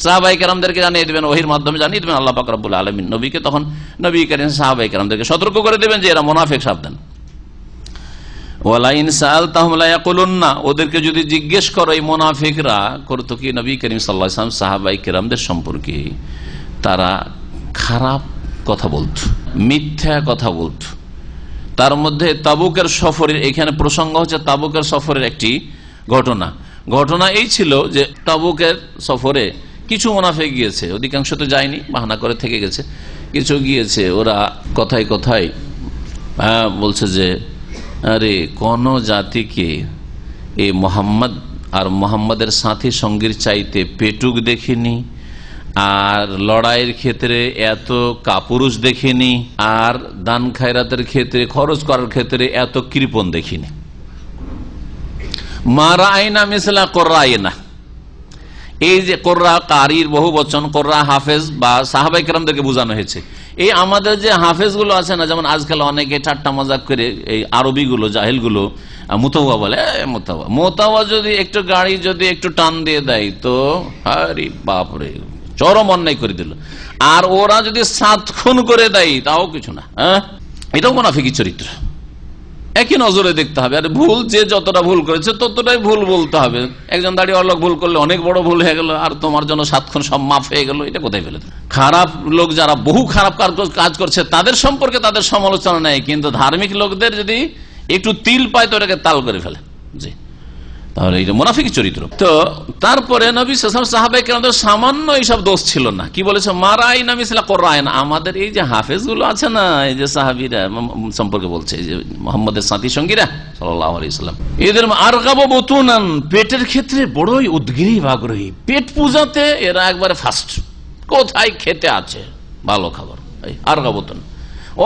সাহাবায়ে কেরামদেরকে জানিয়ে দেবেন, ওহীর মাধ্যমে জানিয়ে দেবেন আল্লাহ পাক রব্বুল আলামিন নবীকে। তখন নবী করিম সাহাবায়ে কেরামদেরকে সতর্ক করে দেবেন যে এরা মুনাফিক, সাবধান। ওয়ালাইন সাআলতাহুম লা ইয়াকুলুন্না, ওদেরকে যদি জিজ্ঞেস করো, এই মুনাফিকরা করতো কি নবী করিম সাল্লাল্লাহু আলাইহি ওয়াসাল্লাম সাহাবায়ে কেরামদের সম্পর্কে, তারা খারাপ কথা বলত, মিথ্যা কথা বলত। তার মধ্যে তাবুকের সফরের, এখানে প্রসঙ্গ হচ্ছে তাবুকের সফরের একটি ঘটনা। ঘটনা এই ছিল যে তাবুকের সফরে কিছু মুনাফিক গিয়েছে, অধিকাংশ তো যায়নি, বাহানা করে থেকে গেছে, কিছু গিয়েছে। ওরা কথায় কথায় বলছে যে আরে কোন জাতিকে এই মোহাম্মদ আর মোহাম্মদের সাথী সঙ্গীর চাইতে পেটুক দেখিনি, আর লড়াইয়ের ক্ষেত্রে এত কাপুরুষ দেখিনি, আর দান খায়রাতের ক্ষেত্রে খরচ করার ক্ষেত্রে এত কৃপণ দেখিনি। মারা আইনা মিসলা কোররা আইনা, এই যে কোররা কারির বহু বচন, কোররা হাফেজ বা সাহাবাই কেরামদেরকে বোঝানো হয়েছে। এই আমাদের যে হাফেজ গুলো আছে না, যেমন আজকাল অনেকে ঠাট্টা মজাক করে এই আরবি গুলো জাহেল গুলো মুতাওয়া বলে, মোতাওয়া যদি একটু গাড়ি যদি একটু টান দিয়ে দেয় তো আরে বাপরে চরম অন্যায় করে দিল। আর ওরা যদি 7 খুন করে দেয় তাও কিছু না, এটাও মুনাফিকি চরিত্র। একই নজরে দেখতে হবে। আর ভুল যে যতটা ভুল করেছে ততটাই ভুল বলতে হবে। একজন দাঁড়িয়ে লোক ভুল করলে অনেক বড় ভুল হয়ে গেল, আর তোমার জন্য 7 খুন সব মাফ হয়ে গেল, এটা কোথায় ফেলে? খারাপ লোক যারা বহু খারাপ কাজ করছে তাদের সম্পর্কে তাদের সমালোচনা নেই, কিন্তু ধার্মিক লোকদের যদি একটু তিল পায় তো এটাকে তাল করে ফেলে। জি, তাহলে এটা মুনাফিকি চরিত্র। তো তারপরে নবী সাহাবায়ে কেরামদের সামান্য এইসব দোষ ছিল না। কি বলেছে? মারাইনা মিসলা কোরআন, আমাদের এই যে হাফেজ গুলো আছে না, এই যে সাহাবীরা সম্পর্কে বলছে, এই যে মুহাম্মদের সাথী সঙ্গীরা সাল্লাল্লাহু আলাইহি ওয়াসাল্লাম, এদের আরগাবু বুতুনান, পেটের ক্ষেত্রে বড়ই উদ্গ্রীব আগ্রহী, পেট পূজাতে এরা একবারে ফার্স্ট, কোথায় খেতে আছে ভালো খাবার, আরগাবু বুতুন।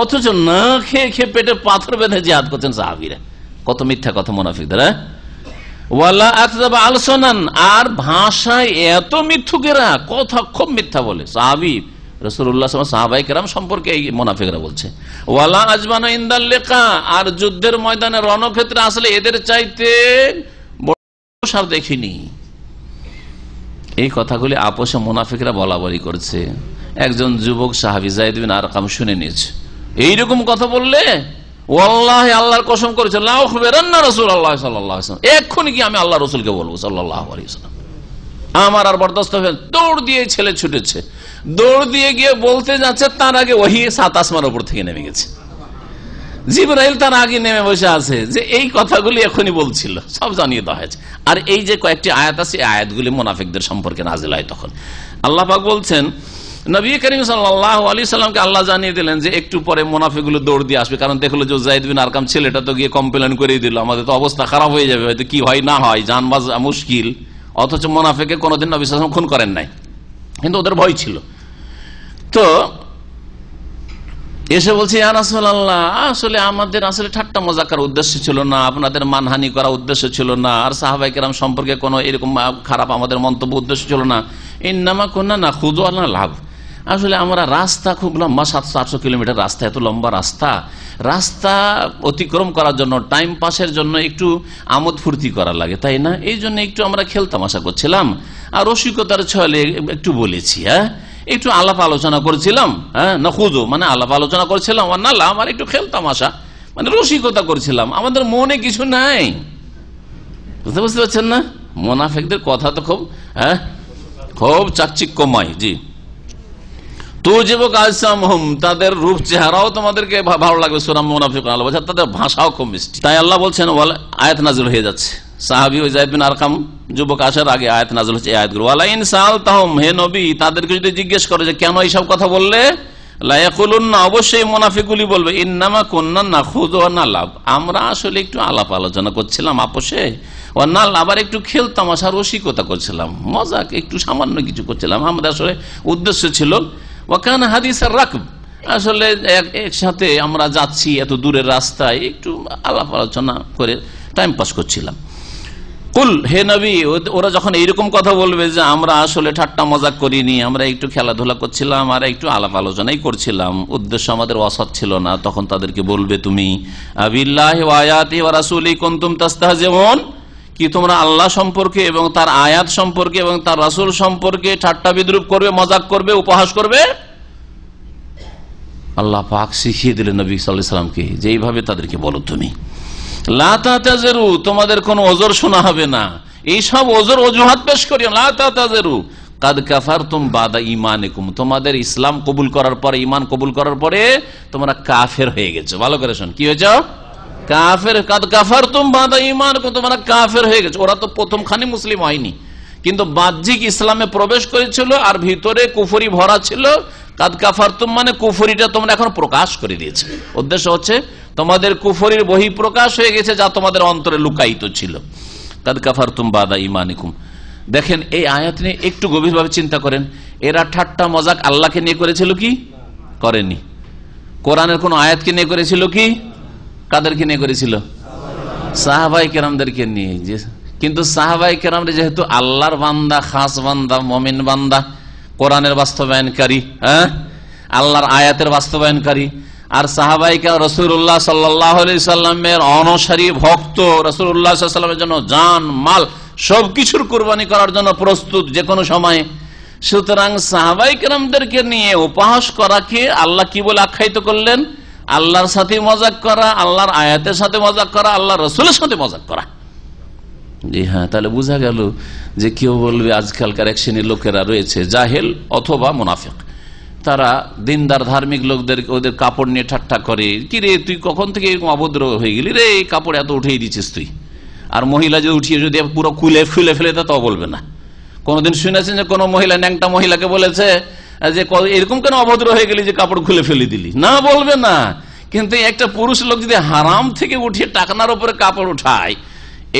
অথচ না খেয়ে খেয়ে পেটে পাথর বেঁধে জিহাদ করছেন সাহাবীরা। কত মিথ্যা কথা মুনাফিকদের। ওয়ালা আকযাবা আলসানান, আর ভাষায় এত মিথ্যুকেরা, কথা খুব মিথ্যা বলে। সাহাবী রাসূলুল্লাহ সাহাবায়ে কেরাম সম্পর্কে এই মুনাফিকরা বলছে। ওয়ালা আজবানা ইনদাল লিকা, আর যুদ্ধের ময়দানে রণক্ষেত্রে আসলে এদের চাইতে বড় সার দেখিনি। এই কথাগুলি আপোষে মুনাফিকরা বলাবলি করেছে। একজন যুবক সাহাবী যায়েদ বিন আরকাম শুনে নিয়েছে, এইরকম কথা বললে ওয়াল্লাহি আল্লাহর কসম করেছে লা উখবিরান্না রাসূলুল্লাহ সাল্লাল্লাহু আলাইহি ওয়াসাল্লাম, এক্ষুনি কি আমি আল্লাহর রাসূলকে বলবো সাল্লাল্লাহু আলাইহি ওয়াসাল্লাম। আমার আর বরদাস্ত হবে, দৌড় দিয়ে ছেলে ছুটেছে, দৌড় দিয়ে গিয়ে বলতে যাচ্ছে, তার আগে ওহী 7 আসমানের উপর থেকে নেমে গেছে। জিবরাইল তার আগে নেমে বসে আছে যে এই কথাগুলি এখনই বলছিল, সব জানিয়ে দেওয়া হয়েছে। আর এই যে কয়েকটি আয়াত আছে, এই আয়াতগুলি মুনাফিকদের সম্পর্কে নাজিল হয়। তখন আল্লাহ পাক বলছেন, নবী করিম সাল্লাল্লাহু আলাইহি সাল্লামকে আল্লাহ জানিয়ে দিলেন যে একটু পরে মুনাফিকগুলো দৌড় দিয়ে আসবে, কারণ দেখলো যে যায়েদ বিন আরকাম ছেলেটা তো গিয়ে কমপ্লেন করে দিল, আমাদের তো অবস্থা খারাপ হয়ে যাবে, হয়তো কি হয় না হয়, জান বাঁচা মুশকিল। অথচ মুনাফিকে কোনোদিন নবী সাল্লাল্লাহু আলাইহি ওয়াসাল্লাম খুন করেন নাই, কিন্তু ওদের ভয় ছিল। তো এসে বলছে, ইয়া রাসূলুল্লাহ, আসলে আমাদের আসলে ঠাট্টা মজাক করার উদ্দেশ্য ছিল না, আপনাদের মানহানি করার উদ্দেশ্য ছিল না, আর সাহাবায়ে কেরাম সম্পর্কে কোনো এরকম খারাপ আমাদের মন্তব্য উদ্দেশ্য ছিল না। ইন্নামা কুন্না নাখুযু ওয়া নালআব, আসলে আমরা রাস্তা খুব লম্বা, 700-800 কিলোমিটার রাস্তা, এত লম্বা রাস্তা অতিক্রম করার জন্য, টাইম পাসের জন্য একটু আমোদ ফুর্তি করা লাগে, তাই না? এই জন্য একটু আমরা খেলতামাশা করছিলাম, আর রসিকতার ছলে একটু বলেছি, একটু আলাপ আলোচনা করছিলাম, নাখুযু মানে আলাপ আলোচনা করছিলাম, আর নালআব আমার একটু খেলতামাশা মানে রসিকতা করছিলাম, আমাদের মনে কিছু নাই। বুঝতে পারছেন না? মুনাফিকদের কথা তো খুব চাকচিক্যময়। জি, তাদের রূপ চেহারাও তোমাদেরকে ভালো লাগবে, সূরা মুনাফিকুন আল্লাহ বলছে, তাদের ভাষাও খুব মিষ্টি। তাই আল্লাহ বলছেন, আয়াত নাযিল হয়ে যাচ্ছে, সাহাবী ওই যায়েদ বিন আরকাম যুবক আসার আগে আয়াত নাযিল হচ্ছে, এই আয়াতগুলো। ওয়ালা ইন সাআলতাহুম, হে নবী তাদেরকে যদি জিজ্ঞেস করে যে কেন এইসব কথা বললে, লা ইয়াকুলুন্না, অবশ্যই মুনাফিকগুলি বলবে, ইন্নামা কুন্না নাখুযু ওয়া নালআব, আমরা আসলে একটু আলাপ আলোচনা করছিলাম আপোষে, ওয়া নালআব আবার একটু খেলতামাশা রসিকতা করছিলাম, মজাক একটু সামান্য কিছু করছিলাম, আমাদের আসলে উদ্দেশ্য ছিল ওয়াকান হাদিসের রাকব, আসলে একসাথে আমরা যাচ্ছি এত দূরের রাস্তায়, একটু আলাপ আলোচনা করে টাইম পাস করছিলাম। কুল, হে নবী, ওরা যখন এইরকম কথা বলবে যে আমরা আসলে ঠাট্টা মজাক করিনি, আমরা একটু খেলাধুলা করছিলাম আর একটু আলাপ আলোচনাই করছিলাম, উদ্দেশ্য আমাদের অসৎ ছিল না, তখন তাদেরকে বলবে তুমি আবিল্লাহি ওয়া আয়াতিহি ওয়া রাসূলিহি কুনতুম তাস্তাহজিউন, কি তোমরা আল্লাহ সম্পর্কে এবং তার আয়াত সম্পর্কে এবং তার রাসূল সম্পর্কে ঠাট্টা বিদ্রুপ করবে, মজাক করবে, উপহাস করবে? আল্লাহ পাক শিখিয়ে দিলেন নবী সাল্লাল্লাহু আলাইহি ওয়াসাল্লামকে যে এইভাবে তাদেরকে বলো তুমি, লা তাতাযিরু, তোমাদের কোনো ওযর শোনা হবে না, এইসব ওযর অজুহাত পেশ করিও, লা তাতাযিরু কাদ কাফারতুম বাদা ঈমানিকুম, তোমাদের ইসলাম কবুল করার পরে, ঈমান কবুল করার পরে তোমরা কাফের হয়ে গেছো। ভালো করে শোন, কি হয়েছে? কাফের, কাদ কাফারতুম বাদা ঈমানিকুম, তোমরা কাফের হয়ে গেছে। ওরা তো প্রথমখানি মুসলিম হয়নি, কিন্তু বাহ্যিক ইসলামে প্রবেশ করেছিল আর ভিতরে কুফরি ভরা ছিল। কাদ কাফারতুম মানে কুফরিটা তোমরা এখন প্রকাশ করে দিয়েছে। উদ্দেশ্য হচ্ছে তোমাদের কুফরির বহিঃপ্রকাশ হয়ে গেছে, যা তোমাদের অন্তরে লুকায়িত ছিল। কাদ কাফারতুম বাদা ঈমানিকুম। দেখেন এই আয়াত নিয়ে একটু গভীরভাবে চিন্তা করেন। এরা ঠাট্টা মজাক আল্লাহকে নিয়ে করেছিল কি করেনি? কোরআনের কোন আয়াতকে নিয়ে করেছিল কি? কাদেরকে নিয়ে করেছিল? সাহাবায়ে কেরামদেরকে নিয়ে। কিন্তু সাহাবায়ে কেরামরা যেহেতু আল্লাহর বান্দা, খাস বান্দা, মুমিন বান্দা, কোরআনের বাস্তবায়নকারী, আল্লাহর আয়াতের বাস্তবায়নকারী, আর সাহাবায়ে কেরাম রাসূলুল্লাহ সাল্লাল্লাহু আলাইহি সাল্লামের অনুসারী ভক্ত, রাসূলুল্লাহ সাল্লাল্লাহু আলাইহি ওয়াসাল্লামের জন্য জান মাল সবকিছুর কুরবানি করার জন্য প্রস্তুত যে কোনো সময়ে। সুতরাং সাহাবায়ে কেরামদেরকে নিয়ে উপহাস করাকে আল্লাহ কি বলে আখ্যায়িত করলেন? আল্লাহর সাথে মজাক করা, আল্লাহর আয়াতের সাথে মজাক করা, আল্লাহর রাসূলের সাথে মজাক করা। জি হ্যাঁ, তাহলে বোঝা গেল যে কেউ বলবে আজকালকার এক শ্রেণীর লোকেরা রয়েছে জাহেল অথবা মুনাফিক, তারা দিনদার ধার্মিক লোকদের ওদের কাপড় নিয়ে ঠাট্টা করে। কি রে তুই কখন থেকে এরকম অভদ্র হয়ে গেলি রে, এই কাপড় এত উঠিয়ে দিচ্ছিস তুই। আর মহিলা যদি উঠিয়ে যদি পুরো খুলে ফেলে দেয় তাও বলবে না। কোনদিন শুনেছেন যে কোনো মহিলা ন্যাংটা মহিলাকে বলেছে যে এরকম কেন অভদ্র হয়ে গেলি যে কাপড় খুলে ফেলে দিলি? না, বলবে না। কিন্তু একটা পুরুষ লোক যদি হারাম থেকে উঠিয়ে টাকনার উপরে কাপড় উঠায়,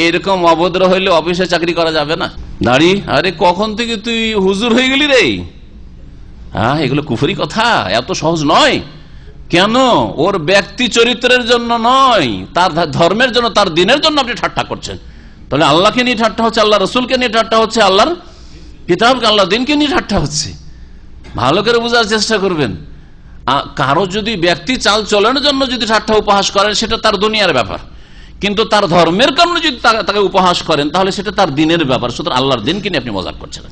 এরকম অভদ্র হইলে অফিসে চাকরি করা যাবে না। দাঁড়ি, আরে কখন থেকে তুই হুজুর হয়ে গেলি রে? হ্যাঁ, এগুলো কুফরি কথা, এত সহজ নয়। কেন? ওর ব্যক্তি চরিত্রের জন্য নয়, তার ধর্মের জন্য, তার দিনের জন্য আপনি ঠাট্টা করছেন। তাহলে আল্লাহকে নিয়ে ঠাট্টা হচ্ছে, আল্লাহ রসুলকে নিয়ে ঠাট্টা হচ্ছে, আল্লাহর কিতাবকে, আল্লাহ দিনকে নিয়ে ঠাট্টা হচ্ছে। ভালো করে বোঝার চেষ্টা করবেন। কারো যদি ব্যক্তি চাল চলনের জন্য যদি ঠাট্টা উপহাস করেন, সেটা তার দুনিয়ার ব্যাপার। কিন্তু তার ধর্মের কারণে যদি তাকে উপহাস করেন, তাহলে সেটা তার দিনের ব্যাপার। সুতরাং আল্লাহর দিনকে নিয়ে আপনি মজাক করছেন।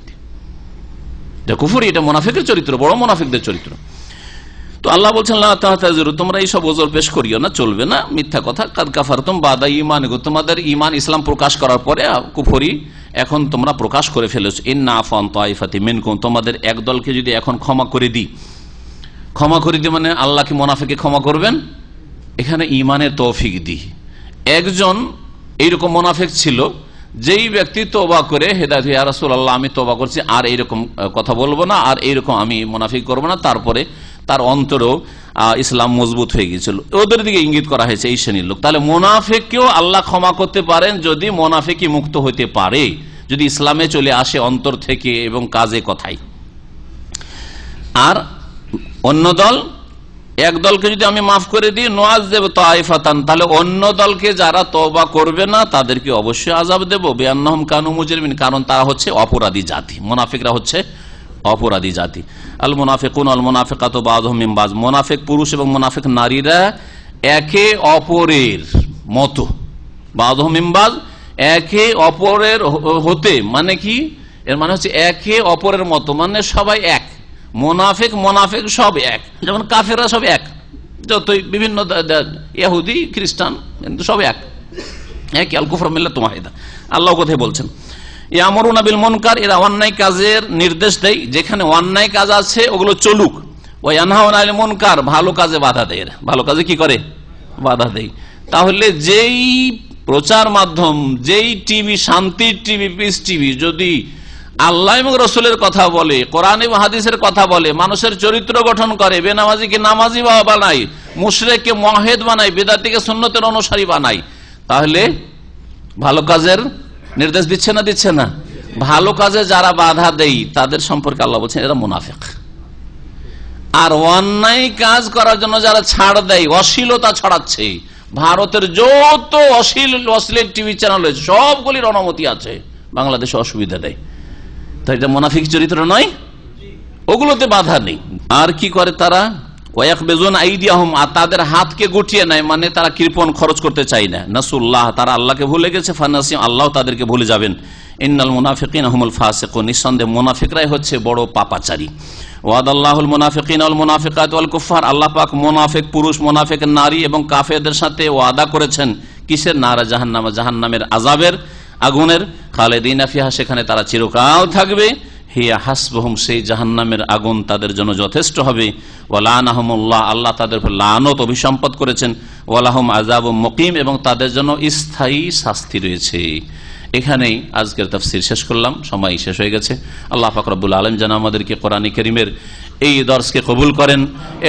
এটা কুফরি, এটা মুনাফিকের চরিত্র, বড় মুনাফিকদের চরিত্র। তো আল্লাহ বলছেন লা তাহতাযিরু, তোমরা এইসব ওজর পেশ করিও না, চলবে না, মিথ্যা কথা। কাদ কাফারতুম বাদা ঈমানিকুম, তোমাদের ঈমান ইসলাম প্রকাশ করার পরে কুফরি এখন তোমরা প্রকাশ করে ফেলেছো। ইন্না আফা আন তাইফাতিম মিনকুম, তোমাদের এক দলকে যদি এখন ক্ষমা করে দিই, ক্ষমা করে দিই মানে আল্লাহ কি মুনাফিককে ক্ষমা করবেন? এখানে ঈমানের তৌফিক দিই। একজন এইরকম মুনাফিক ছিল, যেই ব্যক্তি তওবা করে হেদায়েত, ইয়া রাসূলুল্লাহ আমি তওবা করছি, আর এইরকম কথা বলবো না, আর এইরকম আমি মুনাফিক করবো না, তারপরে তার অন্তরেও ইসলাম মজবুত হয়ে গিয়েছিল। ওদের দিকে ইঙ্গিত করা হয়েছে এই শ্রেণীর লোক। তাহলে মুনাফিককেও আল্লাহ ক্ষমা করতে পারেন যদি মুনাফিকই মুক্ত হইতে পারে, যদি ইসলামে চলে আসে অন্তর থেকে এবং কাজে কথাই। আর অন্য দল, এক দলকে যদি আমি মাফ করে দিই, নুআযযিবু তাইফাতান, তাহলে অন্য দলকে যারা তওবা করবে না তাদেরকে অবশ্যই আযাব দেব। বিআন্নাহুম কানু মুজরিমিন, কারণ তারা হচ্ছে অপরাধী জাতি। মুনাফিকরা হচ্ছে অপরাধী জাতি। আল মুনাফিকুন আল মুনাফিকাতু বাযুহুম মিন বায, মুনাফিক পুরুষ এবং মুনাফিক নারীরা একে অপরের মতো। বাযুহুম মিন বায, একে অপরের হতে মানে কি? এর মানে হচ্ছে একে অপরের মতো, মানে সবাই এক। মুনাফিক মুনাফিক সব এক, যেমন কাফেররা সব এক, যতই বিভিন্ন ইহুদি খ্রিস্টান কিন্তু সব এক। আল কুফরু মিল্লাতুন ওয়াহিদা, আল্লাহ কোথায় বলছেন। ইয়ামুরুনা বিল মুনকার, এরা অন্যায় কাজের নির্দেশ দেয়, যেখানে অন্যায় কাজ আছে ওগুলো চলুক। ওয়া ইয়ানহাউনা আনিল মুনকার, ভালো কাজে বাধা দেয়। ভালো কাজে কি করে? বাধা দেয়। তাহলে যেই প্রচার মাধ্যম, যেই টিভি, শান্তির টিভি, পিস টিভি, যদি আল্লাহ এবং রসুলের কথা বলে, কোরআন এবং হাদিসের কথা বলে, মানুষের চরিত্র গঠন করে, বেনামাজিকে নামাজি বানায়, মুশরিককে মুওয়াহিদ বানায়, বিদআতীকে সুন্নতের অনুসারী বানায়, তাহলে ভালো কাজের নির্দেশ দিচ্ছে না? দিচ্ছে না। ভালো কাজে যারা বাধা দেয় তাদের সম্পর্কে আল্লাহ বলছেন এরা মুনাফিক। আর অন্যায় কাজ করার জন্য যারা ছাড় দেয়, অশ্লীলতা ছড়াচ্ছে, ভারতের যত অশ্লীল টিভি চ্যানেল রয়েছে সবগুলির অনুমতি আছে, বাংলাদেশে অসুবিধা নেই। তাই এটা মুনাফিক চরিত্র নয়, ওগুলোতে বাধা নেই। আর কি করে তারা? ওয়ায়াকবিজুন আইদিয়াহুম, তাদের হাতকে গুটিয়ে নেয়, মানে তারা কৃপণ খরচ করতে চায় না। নাসুল্লাহ, তারা আল্লাহকে ভুলে গেছে। ফানাসিম, আল্লাহ তাদেরকে ভুলে যাবেন। ইন্নাল মুনাফিকিনা হুমুল ফাসিকুন, নিঃসন্দেহে মুনাফিকরাই হচ্ছে বড় পাপাচারী। ওয়াদাল্লাহুল মুনাফিকিনা ওয়াল মুনাফিকাত ওয়াল কুফার, আল্লাহ পাক মুনাফিক পুরুষ, মুনাফিক নারী এবং কাফেরদের সাথে ওয়াদা করেছেন কিসের? নারা জাহান্নাম, জাহান্নামের আযাবের, আগুনের। খালিদিনা ফিহা, সেখানে তারা চিরকাল থাকবে। হিয়া হাসবহুম, সেই জাহান্নামের আগুন তাদের জন্য যথেষ্ট হবে। ওয়ালানাহুমুল্লাহ, আল্লাহ তাদের উপর লানত অভিসম্পদ করেছেন। ওয়ালাহুম আযাবুম মুকিম, এবং তাদের জন্য স্থায়ী শাস্তি রয়েছে। এখানেই আজকের তাফসীর শেষ করলাম, সময় শেষ হয়ে গেছে। আল্লাহ পাক রব্বুল আলামিন যেন আমাদেরকে কোরআন কারীমের এই দর্শকে কবুল করেন,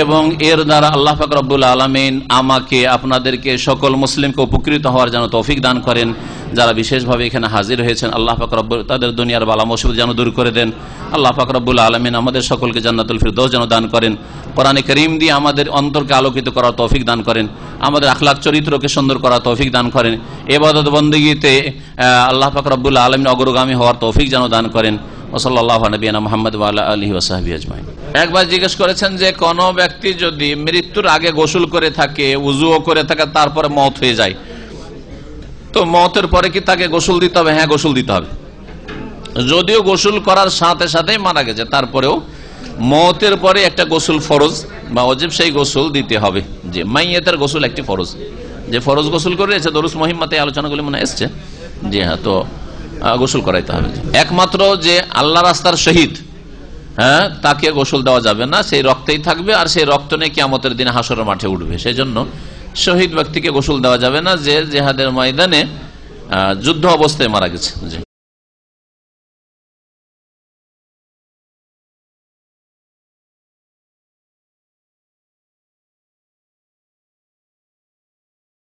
এবং এর দ্বারা আল্লাহ পাক রব্বুল আলামিন আমাকে আপনাদেরকে সকল মুসলিমকে উপকৃত হওয়ার যেন তৌফিক দান করেন। যারা বিশেষভাবে এখানে হাজির হয়েছেন, আল্লাহ পাক রব্বুল তাদের দুনিয়ার বালা মুসিবত যেন দূর করে দেন। আল্লাহ পাক রব্বুল আলামিন আমাদের সকলকে জান্নাতুল ফিরদৌস যেন দান করেন। কোরআন কারীম দিয়ে আমাদের অন্তরকে আলোকিত করার তৌফিক দান করেন, আমাদের আখলাক চরিত্রকে সুন্দর করার তৌফিক দান করেন, ইবাদত বন্দেগীতে আল্লাহ পাক রব্বুল আলামিন অগ্রগামী হওয়ার তৌফিক যেন দান করেন। ওয়াসাল্লাল্লাহু আলা নবিয়িনা মুহাম্মদ ওয়া আলা আলিহি ওয়া সাহবিহি আজমাইন। একবার জিজ্ঞেস করেছেন যে কোন ব্যক্তি যদি মৃত্যুর আগে গোসল করে থাকে, ওযুও করে থাকে, তারপরে মওত হয়ে যায়, তো মওতের পরে কি তাকে গোসল দিতে হবে? হ্যাঁ, গোসল দিতে হবে। যদিও গোসল করার সাথে সাথেই মারা গেছে, তারপরেও মওতের পরে একটা গোসল ফরজ বা ওয়াজিব, সেই গোসল দিতে হবে। যে মাইয়াতের গোসল একটি ফরজ, যে ফরজ গোসল করে এসে দরুস মুহিম্মাতে আলোচনাগুলি মনে এসছে। জি হ্যাঁ, তো গোসল করাইতে হবে। একমাত্র যে আল্লাহ রাস্তার শহীদ, হ্যাঁ, তাকে গোসল দেওয়া যাবে না, সেই রক্তেই থাকবে, আর সেই রক্ত নিয়ে কিয়ামতের দিনে হাসরের মাঠে উঠবে। সেই জন্য শহীদ ব্যক্তিকে গোসল দেওয়া যাবে না, যে জিহাদের ময়দানে যুদ্ধ অবস্থায় মারা গেছে। জি।